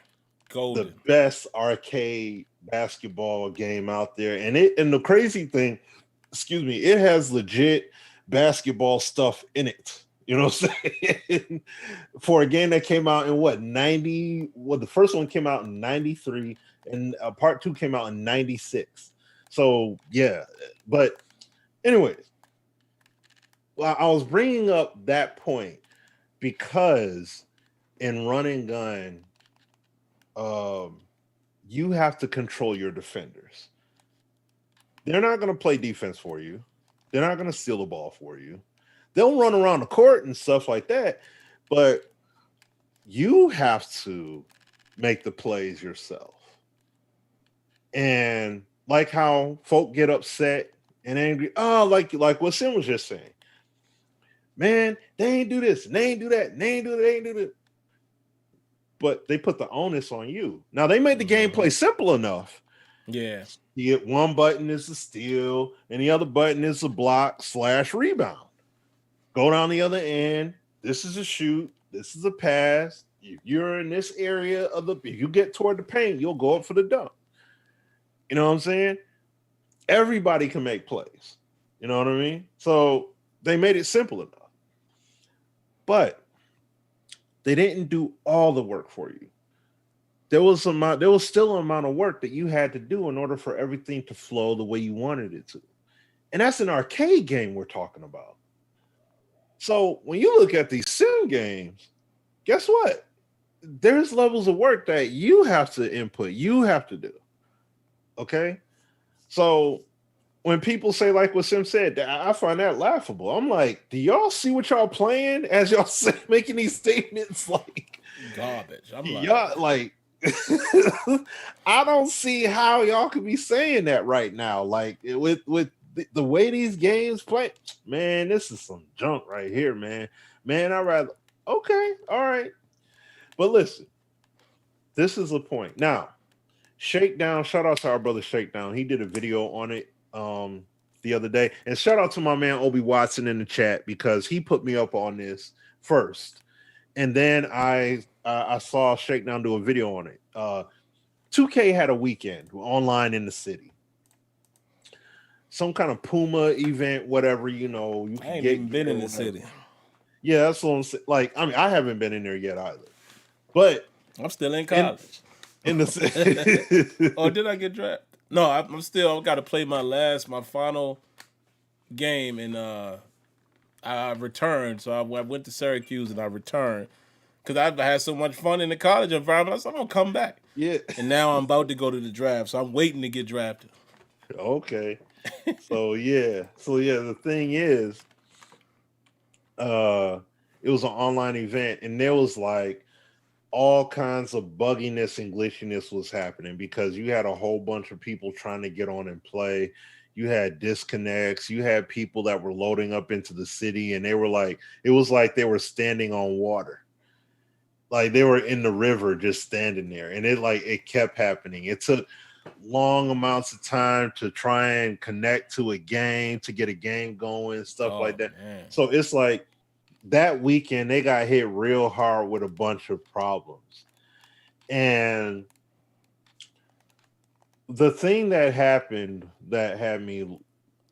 the golden. best arcade basketball game out there. And the crazy thing, excuse me, it has legit basketball stuff in it. You know what I'm saying? For a game that came out in what 90? Well, the first one came out in 93, and part 2 came out in 96. So yeah, but anyways, well, I was bringing up that point because in run and gun, you have to control your defenders. They're not going to play defense for you. They're not going to steal the ball for you. They'll run around the court and stuff like that, but you have to make the plays yourself. And like how folk get upset and angry, like what Sim was just saying. Man, they ain't do this, and they ain't do that, and they ain't do that. But they put the onus on you. Now they made the gameplay simple enough. Yeah. You get one button is a steal, and the other button is a block/rebound. Go down the other end. This is a shoot. This is a pass. You're in this area of the. If you get toward the paint, you'll go up for the dunk. You know what I'm saying? Everybody can make plays. You know what I mean? So they made it simple enough. But they didn't do all the work for you. There was still an amount of work that you had to do in order for everything to flow the way you wanted it to. And that's an arcade game we're talking about. So when you look at these sim games, guess what? There's levels of work that you have to input, you have to do. Okay? So when people say, like what Sim said, I find that laughable. I'm like, do y'all see what y'all playing as y'all making these statements? Like garbage. I'm like, y'all like I don't see how y'all could be saying that right now. Like with the way these games play, man, this is some junk right here, man. Man, I'd rather okay, all right. But listen, this is a point. Now, Shakedown, shout out to our brother Shakedown. He did a video on it the other day. And shout out to my man Obi Watson in the chat because he put me up on this first. And then I saw Shakedown do a video on it. 2K had a weekend online in the city. Some kind of Puma event, whatever, you know. You can I ain't get even been in the city. Yeah, that's what I'm saying. Like, I mean, I haven't been in there yet either. But I'm still in college. In the city. Or did I get drafted? No, I'm still got to play my final game, and I returned. So I went to Syracuse and I returned because I've had so much fun in the college environment. I said I'm gonna come back. Yeah. And now I'm about to go to the draft, so I'm waiting to get drafted. Okay. So the thing is, it was an online event, and there was like all kinds of bugginess and glitchiness was happening because you had a whole bunch of people trying to get on and play. You had disconnects. You had people that were loading up into the city, and they were like, it was like they were standing on water. Like they were in the river just standing there. And it kept happening. It took long amounts of time to try and connect to a game, to get a game going, stuff like that. Man. So it's like that weekend they got hit real hard with a bunch of problems. And the thing that happened that had me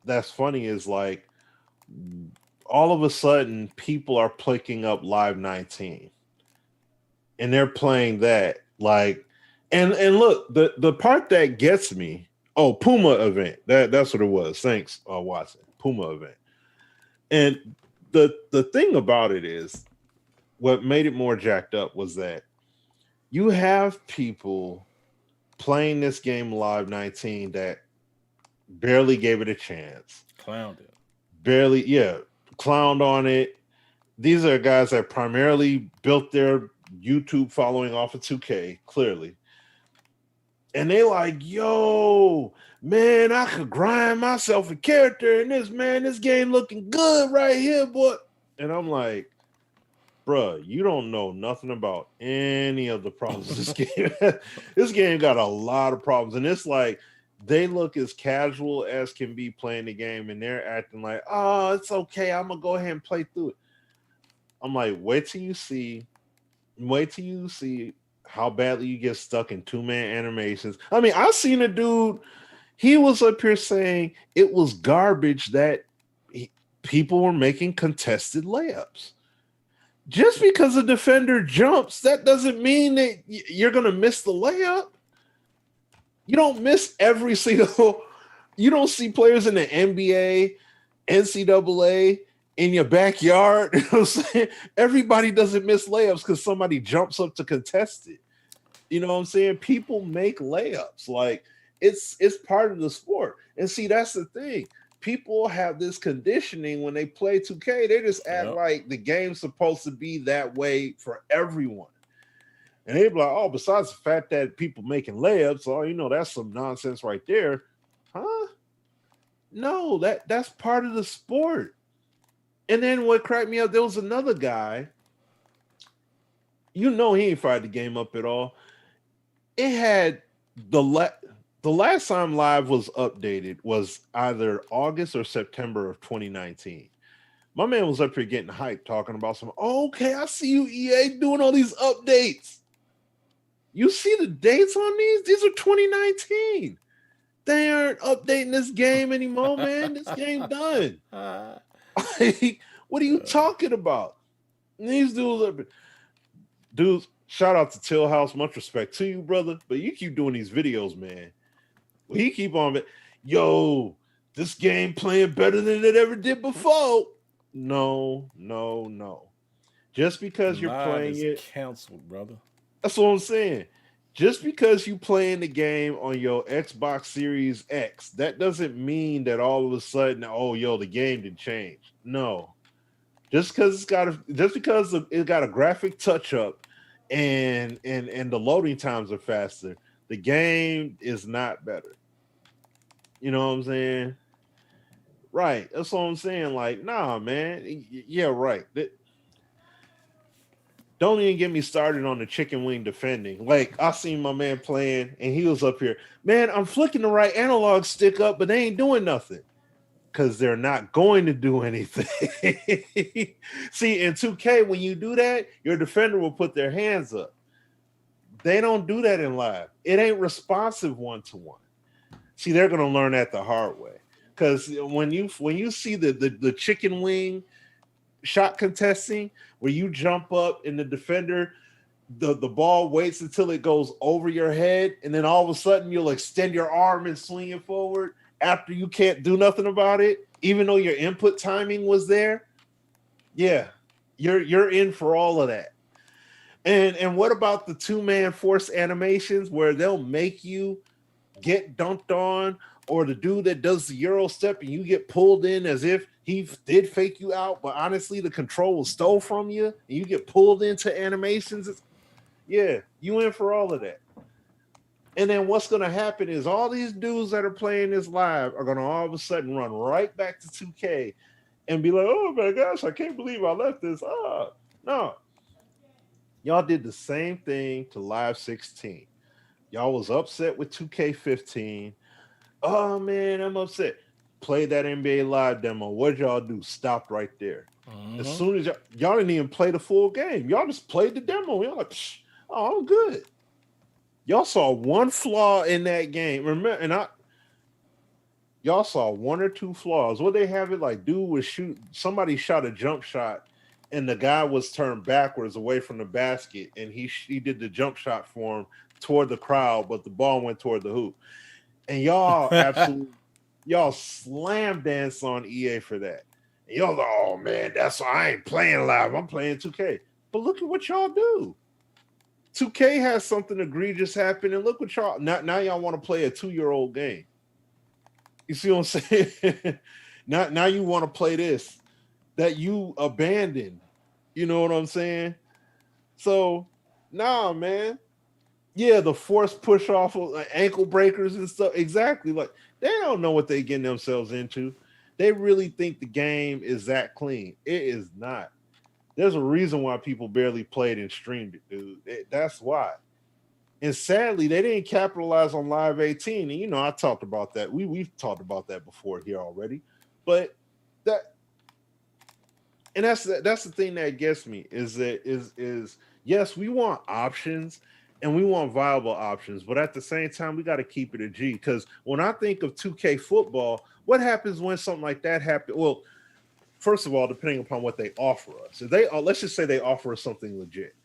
that's funny is like all of a sudden people are picking up Live 19 and they're playing that like and look, the part that gets me, Puma event. That's what it was. Thanks, Watson. Puma event. And the thing about it is what made it more jacked up was that you have people playing this game Live 19 that barely gave it a chance. Clowned it. Barely, yeah, clowned on it. These are guys that primarily built their YouTube following off of 2K, clearly. And they like, yo, man, I could grind myself a character in this game looking good right here, boy. And I'm like, bruh, you don't know nothing about any of the problems this game. This game got a lot of problems. And it's like they look as casual as can be playing the game, and they're acting like, oh, it's okay. I'm going to go ahead and play through it. I'm like, wait till you see Wait till you see how badly you get stuck in 2-man animations. I mean, I seen a dude, he was up here saying it was garbage that people were making contested layups. Just because a defender jumps, that doesn't mean that you're going to miss the layup. You don't miss every single, you don't see players in the NBA, NCAA, in your backyard. You know what I'm saying? Everybody doesn't miss layups because somebody jumps up to contest it. You know what I'm saying? People make layups. Like it's part of the sport. And see, that's the thing. People have this conditioning when they play 2K. They just act Yep. like the game's supposed to be that way for everyone. And they be like, oh, besides the fact that people making layups, oh, that's some nonsense right there. Huh? No, that's part of the sport. And then what cracked me up, there was another guy. He ain't fired the game up at all. It had the last time live was updated was either August or September of 2019. My man was up here getting hyped, talking about okay, I see you, EA, doing all these updates. You see the dates on these? These are 2019. They aren't updating this game anymore, man. This game done. Like, what are you talking about? And these dudes, shout out to Till House. Much respect to you, brother. But you keep doing these videos, man. Well, he keep on, yo, this game playing better than it ever did before. No. Just because you're playing it, canceled, brother. that's what I'm saying. Just because you playing the game on your Xbox Series X, that doesn't mean that all of a sudden, the game didn't change. No. Just because it got a graphic touch up and the loading times are faster, the game is not better. You know what I'm saying? Right. That's what I'm saying. Like, nah, man. Yeah, right. Don't even get me started on the chicken wing defending. Like, I seen my man playing, and he was up here. Man, I'm flicking the right analog stick up, but they ain't doing nothing. Because they're not going to do anything. See, in 2K, when you do that, your defender will put their hands up. They don't do that in live. It ain't responsive one-to-one. See, they're going to learn that the hard way. Because when you see the chicken wing shot contesting, where you jump up and the defender, the ball waits until it goes over your head, and then all of a sudden you'll extend your arm and swing it forward after you can't do nothing about it, even though your input timing was there. Yeah, you're in for all of that. And what about the 2-man force animations where they'll make you get dunked on, or the dude that does the Euro step and you get pulled in as if he did fake you out, but honestly the control was stole from you and you get pulled into animations? Yeah, you in for all of that. And then what's going to happen is all these dudes that are playing this live are going to all of a sudden run right back to 2K and be like, oh my gosh, I can't believe I left this. No. Y'all did the same thing to Live 16. Y'all was upset with 2K15. Oh man, I'm upset. Play that NBA Live demo. What y'all do? Stopped right there. As soon as y'all didn't even play the full game. Y'all just played the demo. Y'all like, I'm good. Y'all saw one flaw in that game. Remember, y'all saw one or two flaws. What they have it like, dude was somebody shot a jump shot and the guy was turned backwards away from the basket, and he did the jump shot for him toward the crowd, but the ball went toward the hoop. And y'all y'all slam dance on EA for that. And y'all like, oh man, that's why I ain't playing live. I'm playing 2K. But look at what y'all do. 2K has something egregious happen, and look what y'all now y'all want to play a 2-year-old game. You see what I'm saying? now you want to play this that you abandoned. You know what I'm saying? So, nah, man. Yeah, the forced push off of ankle breakers and stuff. Exactly. Like, they don't know what they're getting themselves into. They really think the game is that clean. It is not. There's a reason why people barely played and streamed it, dude. That's why. And sadly, they didn't capitalize on Live 18. And I talked about that. We've talked about that before here already. But that And that's the thing that gets me is yes, we want options and we want viable options, but at the same time, we got to keep it a G. Because when I think of 2K football, what happens when something like that happens? Well, first of all, depending upon what they offer us, if they let's just say they offer us something legit.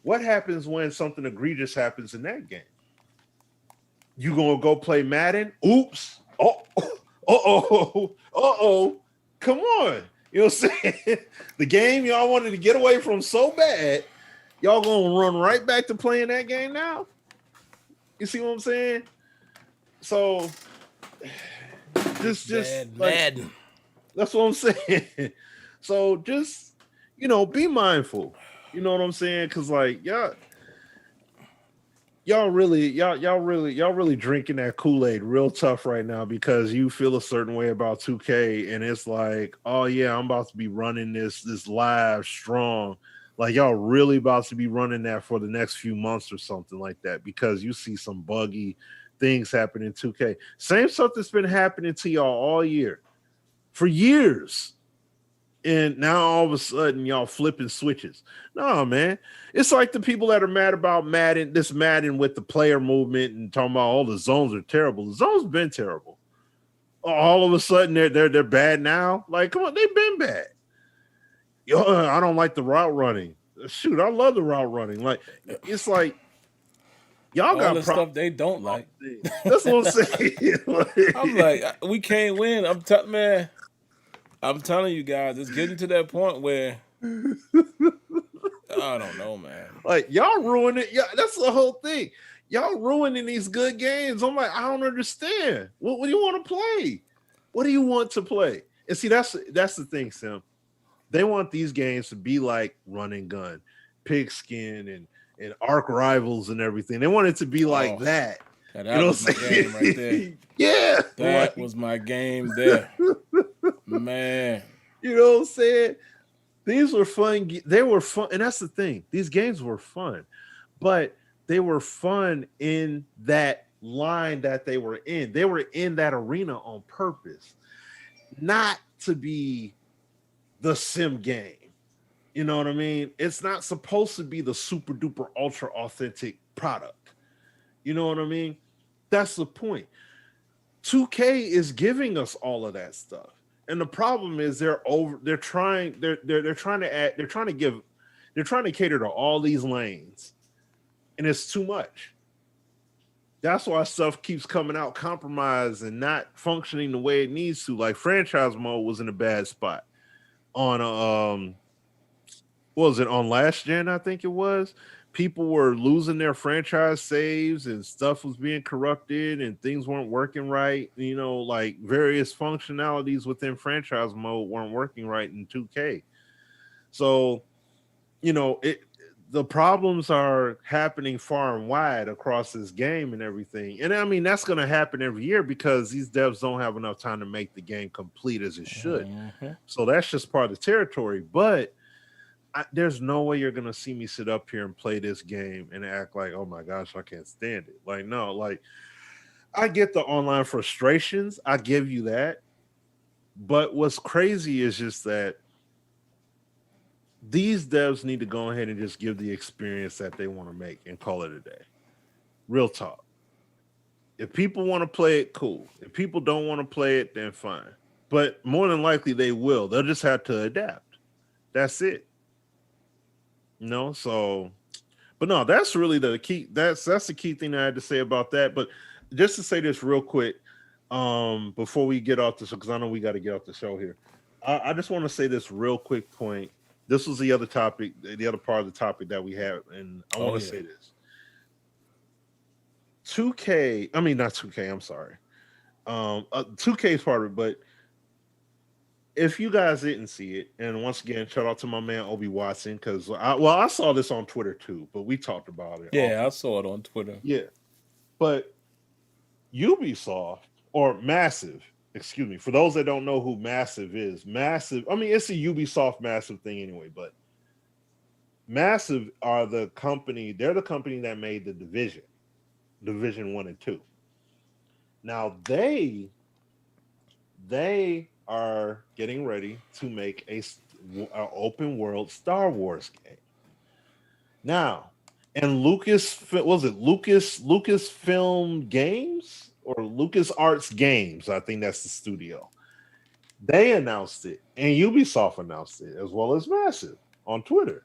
What happens when something egregious happens in that game? You gonna go play Madden? Oops! Oh! Come on! You know what I'm saying? The game y'all wanted to get away from so bad, y'all gonna run right back to playing that game now? You see what I'm saying? So just Bad like Madden. that's what I'm saying. So just be mindful. You know what I'm saying? Because like y'all really drinking that Kool-Aid real tough right now because you feel a certain way about 2K, and it's like, oh yeah, I'm about to be running this live strong. Like y'all really about to be running that for the next few months or something like that because you see some buggy things happen in 2K. Same stuff that's been happening to y'all all year for years. And now all of a sudden y'all flipping switches. No, man. It's like the people that are mad about Madden with the player movement and talking about all the zones are terrible. The zones have been terrible. All of a sudden they're bad now. Like, come on, they've been bad. Yo, I don't like the route running. Shoot, I love the route running. Like, it's like y'all All got the problems. stuff they don't like. That's what I'm saying. I'm like, we can't win. Man, I'm telling you guys, it's getting to that point where I don't know, man. Like y'all ruining it. Yeah, that's the whole thing. Y'all ruining these good games. I'm like, I don't understand. What do you want to play? What do you want to play? And see, that's the thing, Sim. They want these games to be like Run and Gun, Pigskin, and Arc Rivals and everything. They want it to be like that. That You know was what my I'm saying? game right there. Yeah. That was my game there. Man. You know what I'm saying? These were fun. They were fun. And that's the thing. These games were fun. But they were fun in that line that they were in. They were in that arena on purpose, not to be the sim game. You know what I mean? It's not supposed to be the super duper ultra authentic product. You know what I mean? That's the point. 2K is giving us all of that stuff. And the problem is they're trying to cater to all these lanes. And it's too much. That's why stuff keeps coming out compromised and not functioning the way it needs to. Like franchise mode was in a bad spot on what was it, on last gen? I think it was. People were losing their franchise saves and stuff was being corrupted and things weren't working right. Like various functionalities within franchise mode weren't working right in 2K. So, the problems are happening far and wide across this game and everything. And I mean, that's going to happen every year because these devs don't have enough time to make the game complete as it should. Mm-hmm. So that's just part of the territory. But there's no way you're going to see me sit up here and play this game and act like, oh my gosh, I can't stand it. Like, no, like I get the online frustrations. I give you that. But what's crazy is just that these devs need to go ahead and just give the experience that they want to make and call it a day. Real talk. If people want to play it, cool. If people don't want to play it, then fine. But more than likely they will. They'll just have to adapt. That's it. So, but no, that's really the key. That's the key thing I had to say about that. But just to say this real quick, before we get off this, because I know we got to get off the show here. I just want to say this real quick point. This was the other topic, the other part of the topic that we have, and I want to say this. 2K, I mean not 2K, I'm sorry. 2K is part of it, but if you guys didn't see it, and once again, shout out to my man Obi Watson, because I saw this on Twitter too, but we talked about it. Yeah, I saw it on Twitter. Yeah, but Ubisoft or Massive, excuse me, for those that don't know who Massive is, Massive, I mean it's a Ubisoft Massive thing anyway, but Massive are the company. They're the company that made the Division 1 and 2. Now they are getting ready to make an open world Star Wars game. Now, and Lucasfilm Games or Lucas Arts Games? I think that's the studio. They announced it, and Ubisoft announced it, as well as Massive on Twitter.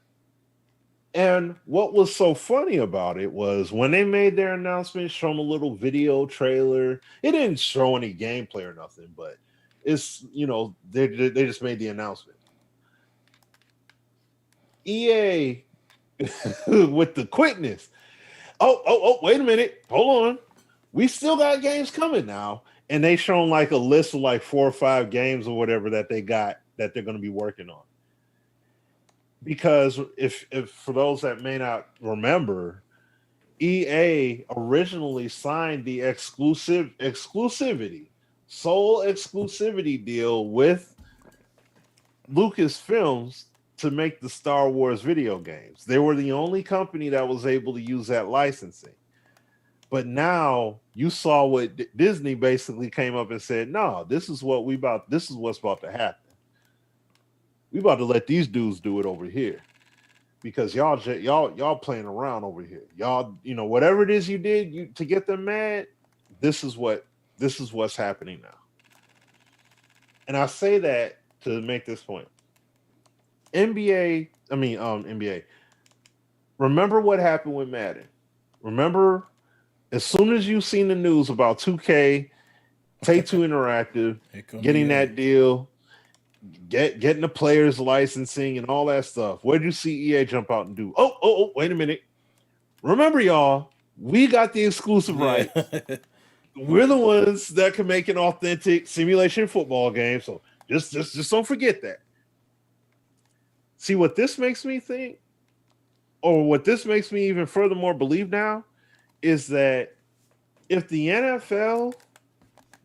And what was so funny about it was when they made their announcement, showing a little video trailer. It didn't show any gameplay or nothing, but it's, they just made the announcement. EA with the quickness. Oh, wait a minute. Hold on. We still got games coming now. And they shown like a list of like 4 or 5 games or whatever that they got that they're going to be working on. Because if for those that may not remember, EA originally signed the sole exclusivity deal with Lucasfilms to make the Star Wars video games. They were the only company that was able to use that licensing. But now you saw what Disney basically came up and said, no, this is what's about to happen. We about to let these dudes do it over here. Because y'all playing around over here. Y'all, whatever it is you did to get them mad, this is what's happening now. And I say that to make this point. NBA. Remember what happened with Madden. Remember, as soon as you seen the news about 2K, Take-Two Interactive, getting that deal, getting the players licensing and all that stuff, what did you see EA jump out and do? Oh, wait a minute. Remember, y'all, we got the exclusive rights. We're the ones that can make an authentic simulation football game. So just don't forget that. See what this makes me think, or what this makes me even furthermore believe now, is that if the NFL,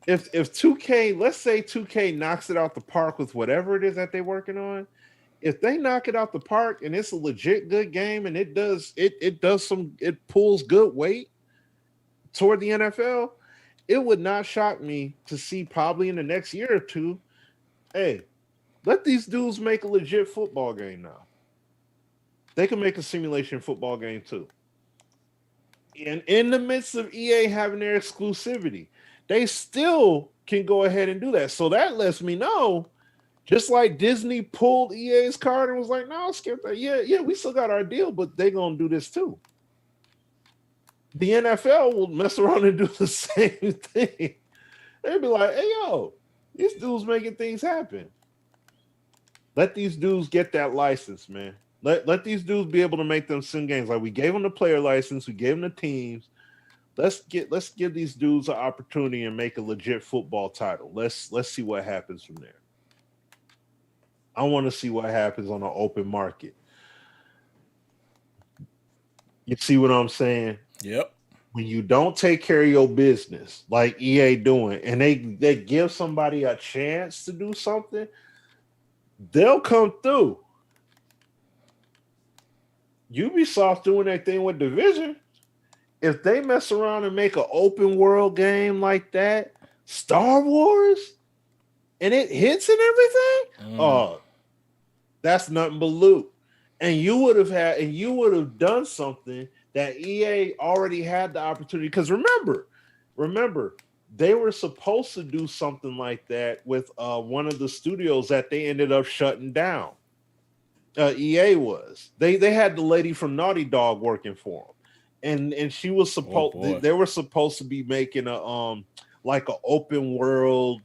if 2K, let's say 2K knocks it out the park with whatever it is that they're working on, if they knock it out the park and it's a legit good game and it pulls good weight toward the NFL, it would not shock me to see probably in the next year or two, hey, let these dudes make a legit football game now. They can make a simulation football game too. And in the midst of EA having their exclusivity, they still can go ahead and do that. So that lets me know, just like Disney pulled EA's card and was like, no, skip that. Yeah, we still got our deal, but they're going to do this too. The NFL will mess around and do the same thing. They'll be like, hey, yo, these dudes making things happen. Let these dudes get that license, man. Let these dudes be able to make them sim games. Like, we gave them the player license, we gave them the teams. Let's give these dudes an opportunity and make a legit football title. Let's see what happens from there. I want to see what happens on the open market. You see what I'm saying? Yep. When you don't take care of your business, like EA doing, and they give somebody a chance to do something, they'll come through. Ubisoft doing that thing with Division. If they mess around and make an open world game like that, Star Wars, and it hits and everything, that's nothing but loot. And you would have done something that EA already had the opportunity. Because remember, they were supposed to do something like that with one of the studios that they ended up shutting down. EA was. They had the lady from Naughty Dog working for them. And she was supposed they were supposed to be making a like an open world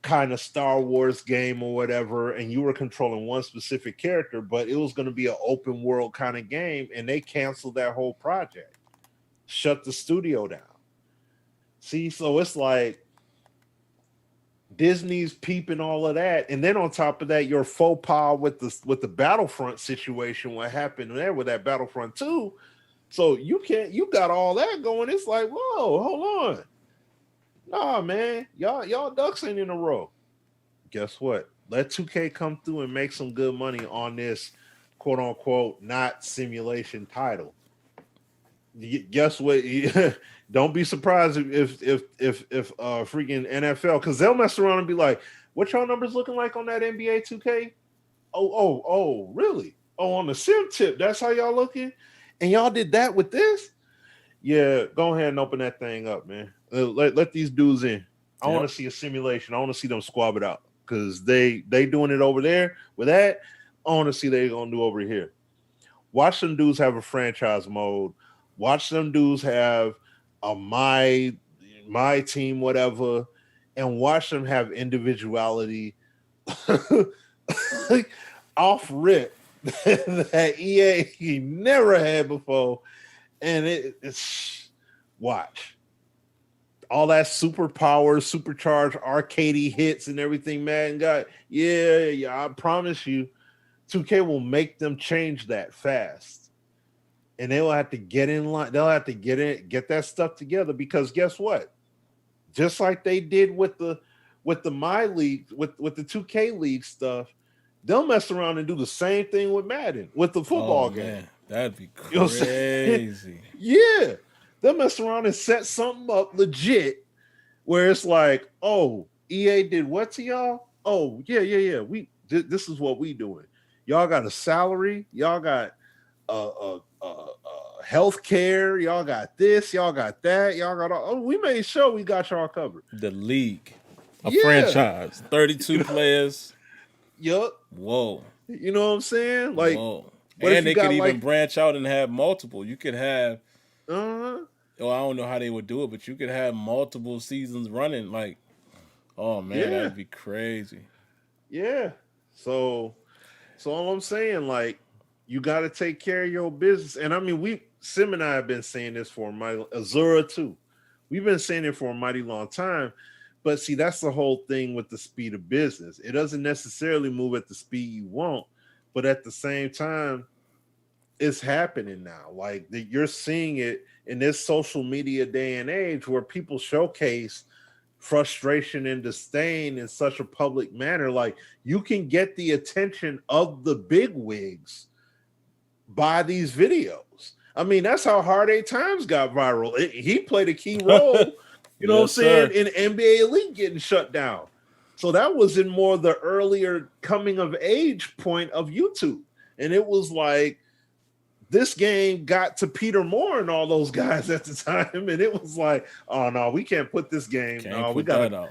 kind of Star Wars game or whatever, and you were controlling one specific character, but it was going to be an open world kind of game, and they canceled that whole project, shut the studio down. See, so it's like Disney's peeping all of that, and then on top of that, your faux pas with the Battlefront situation, what happened there with that Battlefront 2. So you got all that going. It's like, whoa, hold on. Nah, man, y'all ducks ain't in a row. Guess what? Let 2K come through and make some good money on this quote unquote not simulation title. Guess what? Don't be surprised if freaking NFL, because they'll mess around and be like, what y'all numbers looking like on that NBA 2K? Oh, really? Oh, on the sim tip, that's how y'all looking? And y'all did that with this? Yeah, go ahead and open that thing up, man. Let these dudes in. I want to see a simulation. I want to see them squab it out because they doing it over there with that. I want to see they gonna do over here. Watch them dudes have a franchise mode. Watch them dudes have a my team, whatever, and watch them have individuality off rip that EA never had before. And it's watch all that superpower, supercharged arcadey hits and everything Madden got. Yeah, I promise you, 2K will make them change that fast. And they will have to get in line. They'll have to get that stuff together because guess what? Just like they did with the My League, with the 2K League stuff, they'll mess around and do the same thing with Madden, with the football game. Man, that'd be crazy. You know what I'm saying? Yeah. They'll mess around and set something up legit where it's like, oh, EA did what to y'all? Oh, yeah. This is what we doing. Y'all got a salary. Y'all got health care. Y'all got this. Y'all got that. Y'all got all. Oh, we made sure we got y'all covered. The league, a franchise, 32 players. Yup. Whoa. You know what I'm saying? Like, whoa. And they could even branch out and have multiple. You could have. Well, I don't know how they would do it, but you could have multiple seasons running. Like, oh man, that'd be crazy. Yeah. So all I'm saying, like, you got to take care of your business. And I mean, Sim and I have been saying this for Azure too. We've been saying it for a mighty long time. But see, that's the whole thing with the speed of business. It doesn't necessarily move at the speed you want, but at the same time, it's happening now. Like you're seeing it in this social media day and age where people showcase frustration and disdain in such a public manner. Like you can get the attention of the big wigs by these videos. I mean, that's how Hard 8 Times got viral. He played a key role, you know what I'm saying, in NBA Elite getting shut down. So that was in more the earlier coming of age point of YouTube. And it was like, this game got to Peter Moore and all those guys at the time, and it was like, oh no, we can't put this game. No, we gotta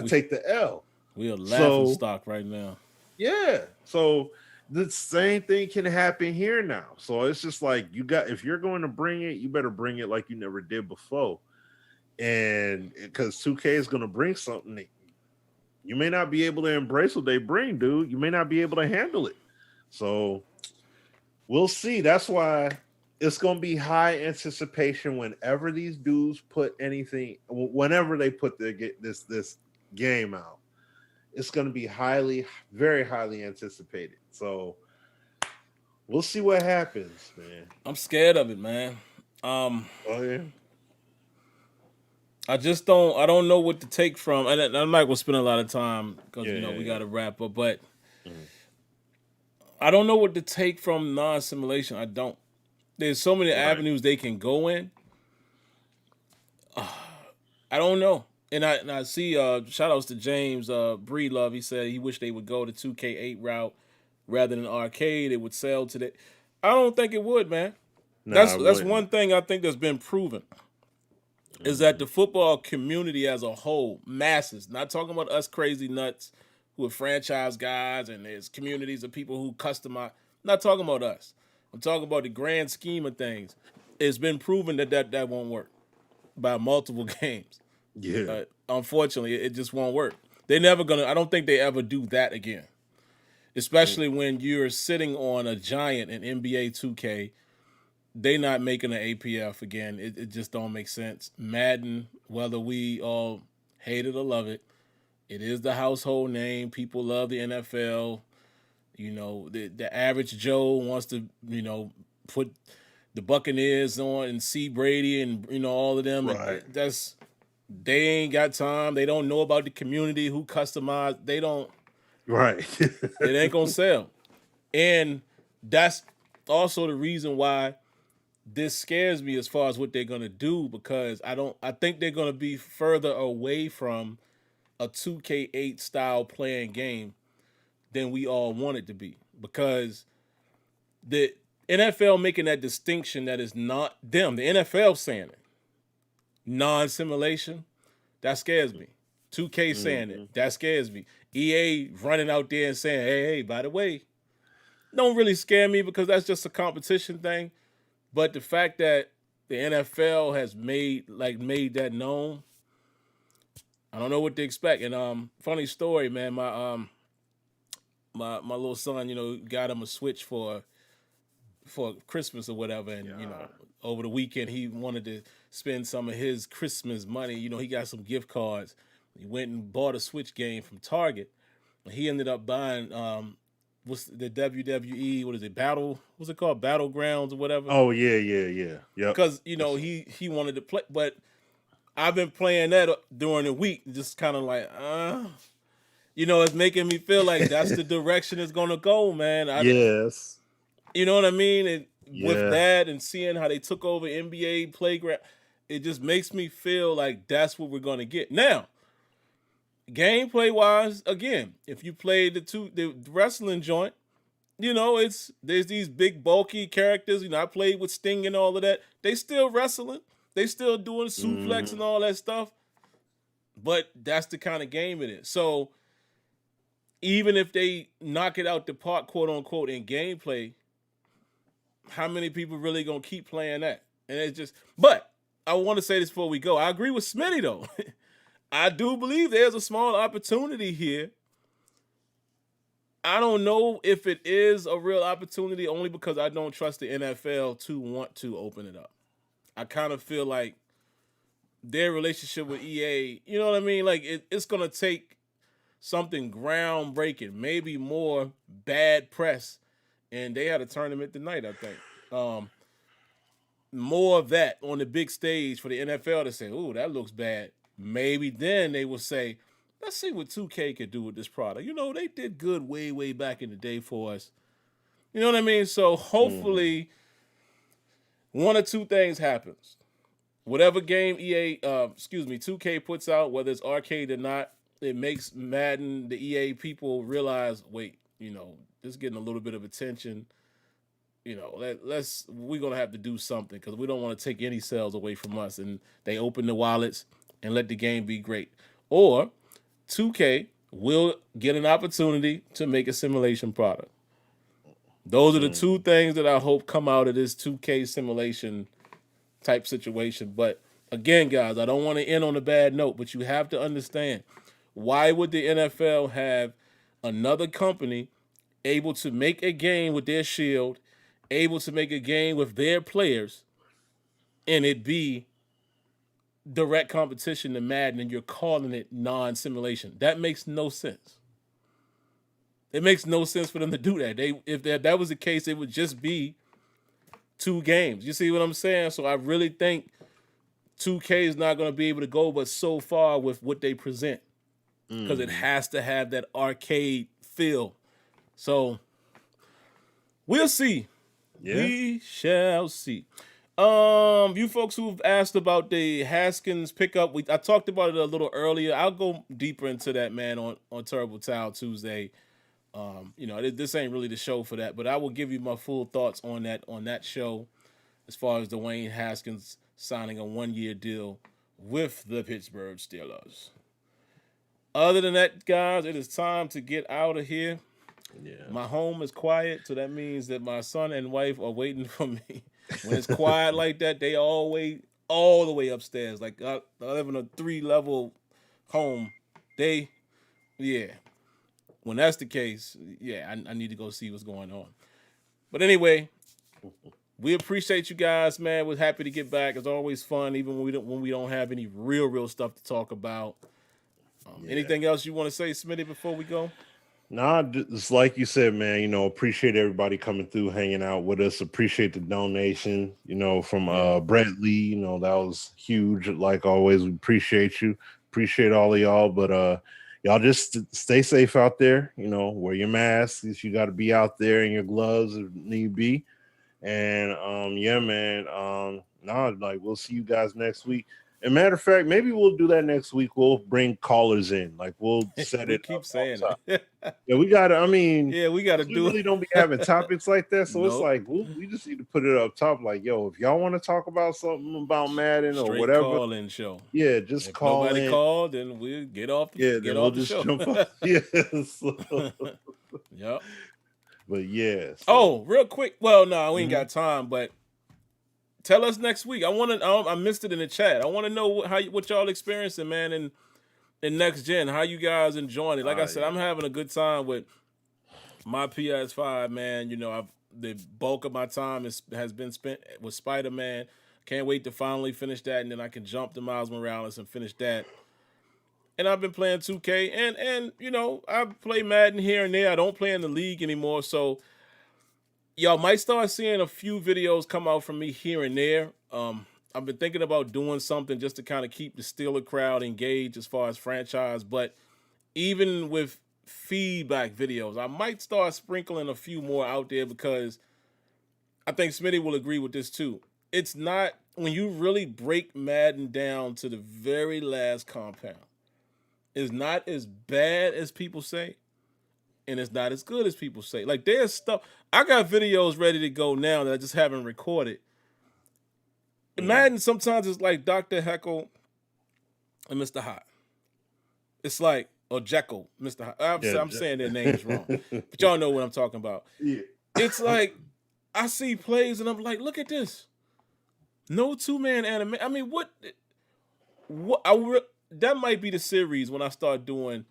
take the L. We are laughing stock right now. Yeah. So the same thing can happen here now. So it's just like if you're going to bring it, you better bring it like you never did before. And because 2K is going to bring something that you may not be able to embrace what they bring, dude. You may not be able to handle it. So we'll see. That's why it's going to be high anticipation whenever these dudes put anything, whenever they put this game out. It's going to be very highly anticipated. So we'll see what happens, man. I'm scared of it, man. Oh yeah. I don't know what to take from, and I'm not going to spend a lot of time because we got to wrap up, but I don't know what to take from non-simulation. I don't. There's so many avenues they can go in. I don't know. And I see shout outs to James Breedlove. He said he wished they would go the 2K8 route rather than arcade. It would sell today. I don't think it would, man. That's one thing I think that's been proven. Is that the football community as a whole, masses, not talking about us crazy nuts who are franchise guys and there's communities of people who customize, not talking about us. I'm talking about the grand scheme of things. It's been proven that won't work by multiple games. Yeah. Unfortunately, it just won't work. I don't think they ever do that again. Especially when you're sitting on a giant in NBA 2K. They not making an APF again. It just don't make sense. Madden, whether we all hate it or love it, it is the household name. People love the NFL. You know, the average Joe wants to, put the Buccaneers on and see Brady and, all of them. Right. They ain't got time. They don't know about the community who customized. They don't. Right. It ain't going to sell. And that's also the reason why this scares me as far as what they're going to do, because I think they're going to be further away from a 2K8 style playing game than we all want it to be, because the NFL making that distinction that is not them. The NFL saying it. Non-simulation, that scares me. 2K saying it, that scares me. EA running out there and saying, hey, by the way, don't really scare me because that's just a competition thing. But the fact that the NFL has made that known, I don't know what to expect. And funny story, man, my little son, got him a Switch for Christmas or whatever, and over the weekend he wanted to spend some of his Christmas money. He got some gift cards. He went and bought a Switch game from Target. He ended up buying what's the WWE? What is it? What's it called? Battlegrounds or whatever. Oh yeah. Yep. Because he wanted to play, but I've been playing that during the week, just kind of like, it's making me feel like that's the direction it's gonna go, man. Yes. You know what I mean? And with that and seeing how they took over NBA Playground, it just makes me feel like that's what we're gonna get. Now, gameplay wise, again, if you play the wrestling joint, there's these big bulky characters. I played with Sting and all of that. They still wrestling. They still doing suplex and all that stuff. But that's the kind of game it is. So even if they knock it out the park, quote unquote, in gameplay, how many people really gonna keep playing that? And it's just, but I want to say this before we go. I agree with Smitty though. I do believe there's a small opportunity here. I don't know if it is a real opportunity, only because I don't trust the NFL to want to open it up. I kind of feel like their relationship with EA, you know what I mean? Like it's gonna take something groundbreaking, maybe more bad press. And they had a tournament tonight, I think. More of that on the big stage for the NFL to say, "Ooh, that looks bad." Maybe then they will say, "Let's see what 2K could do with this product." They did good way, way back in the day for us. You know what I mean? So hopefully, one or two things happens. Whatever game 2K puts out, whether it's arcade or not, it makes Madden, the EA people realize, wait, this is getting a little bit of attention. We're gonna have to do something because we don't want to take any sales away from us. And they open the wallets and let the game be great. Or 2K will get an opportunity to make a simulation product. Those are the two things that I hope come out of this 2K simulation type situation. But again, guys, I don't want to end on a bad note, but you have to understand, why would the NFL have another company able to make a game with their shield, able to make a game with their players, and it be direct competition to Madden, and you're calling it non-simulation? That makes no sense. It makes no sense for them to do that. If that was the case, it would just be two games. You see what I'm saying? So I really think 2K is not going to be able to go but so far with what they present, because it has to have that arcade feel. So we'll see. Yeah. We shall see. You folks who've asked about the Haskins pickup, I talked about it a little earlier. I'll go deeper into that, man, on Terrible Towel Tuesday. This ain't really the show for that, but I will give you my full thoughts on that show as far as Dwayne Haskins signing a 1-year deal with the Pittsburgh Steelers. Other than that, guys, it is time to get out of here. Yeah. My home is quiet, so that means that my son and wife are waiting for me. When it's quiet like that, they always all the way upstairs. Like I live in a 3-level home. When that's the case, I need to go see what's going on. But anyway, we appreciate you guys, man. We're happy to get back. It's always fun, even when we don't have any real stuff to talk about. Anything else you want to say, Smitty, before we go? Nah, just like you said, man, appreciate everybody coming through, hanging out with us. Appreciate the donation, from Brett Lee. That was huge. Like always, we appreciate you. Appreciate all of y'all. But y'all just stay safe out there. Wear your masks if you got to be out there, and your gloves if need be. And man. We'll see you guys next week. And matter of fact, maybe we'll do that next week. We'll bring callers in. Like we'll set we it keep up saying top. it. Yeah, we got to. I mean, Yeah, we got to we do really it. don't be having topics like that. So it's Nope. like we just need to put it up top. Like, yo, if y'all want to talk about something about Madden or Straight whatever, call-in show. yeah, just If call nobody in. called, then we'll get off the, Yeah, get then off we'll the just show. jump off. Yes. Yep. But yeah. So. Oh, real quick. Well, no, we ain't Mhm. got time, but tell us next week. I missed it in the chat. I want to know what y'all experiencing, man, in next gen. How you guys enjoying it? Like I said, yeah. I'm having a good time with my PS5, man. You know, the bulk of my time has been spent with Spider-Man. Can't wait to finally finish that, and then I can jump to Miles Morales and finish that. And I've been playing 2K, and you know, I play Madden here and there. I don't play in the league anymore, so y'all might start seeing a few videos come out from me here and there. I've been thinking about doing something just to kind of keep the Steeler crowd engaged as far as franchise, but even with feedback videos, I might start sprinkling a few more out there because I think Smitty will agree with this too. It's not, when you really break Madden down to the very last compound, it's not as bad as people say, and it's not as good as people say. Like, there's stuff, I got videos ready to go now that I just haven't recorded. Madden sometimes is like Dr. Heckle and Mr. Hot. It's like, or Jekyll, Mr. Hot. I'm saying their names wrong, but y'all know what I'm talking about. Yeah. It's like, I see plays and I'm like, look at this. No two-man anime. I mean, that might be the series when I start doing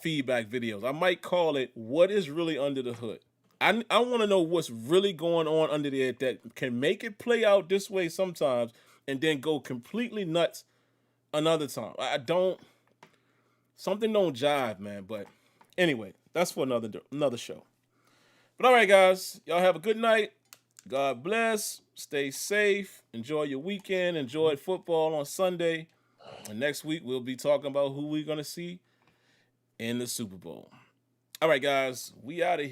feedback videos. I might call it "What is really under the hood." I want to know what's really going on under there that can make it play out this way sometimes and then go completely nuts another time. Something don't jive, man. But anyway, that's for another show. But all right, guys, y'all have a good night. God bless. Stay safe. Enjoy your weekend. Enjoy football on Sunday. And next week, we'll be talking about who we're going to see in the Super Bowl. All right, guys, we out of here.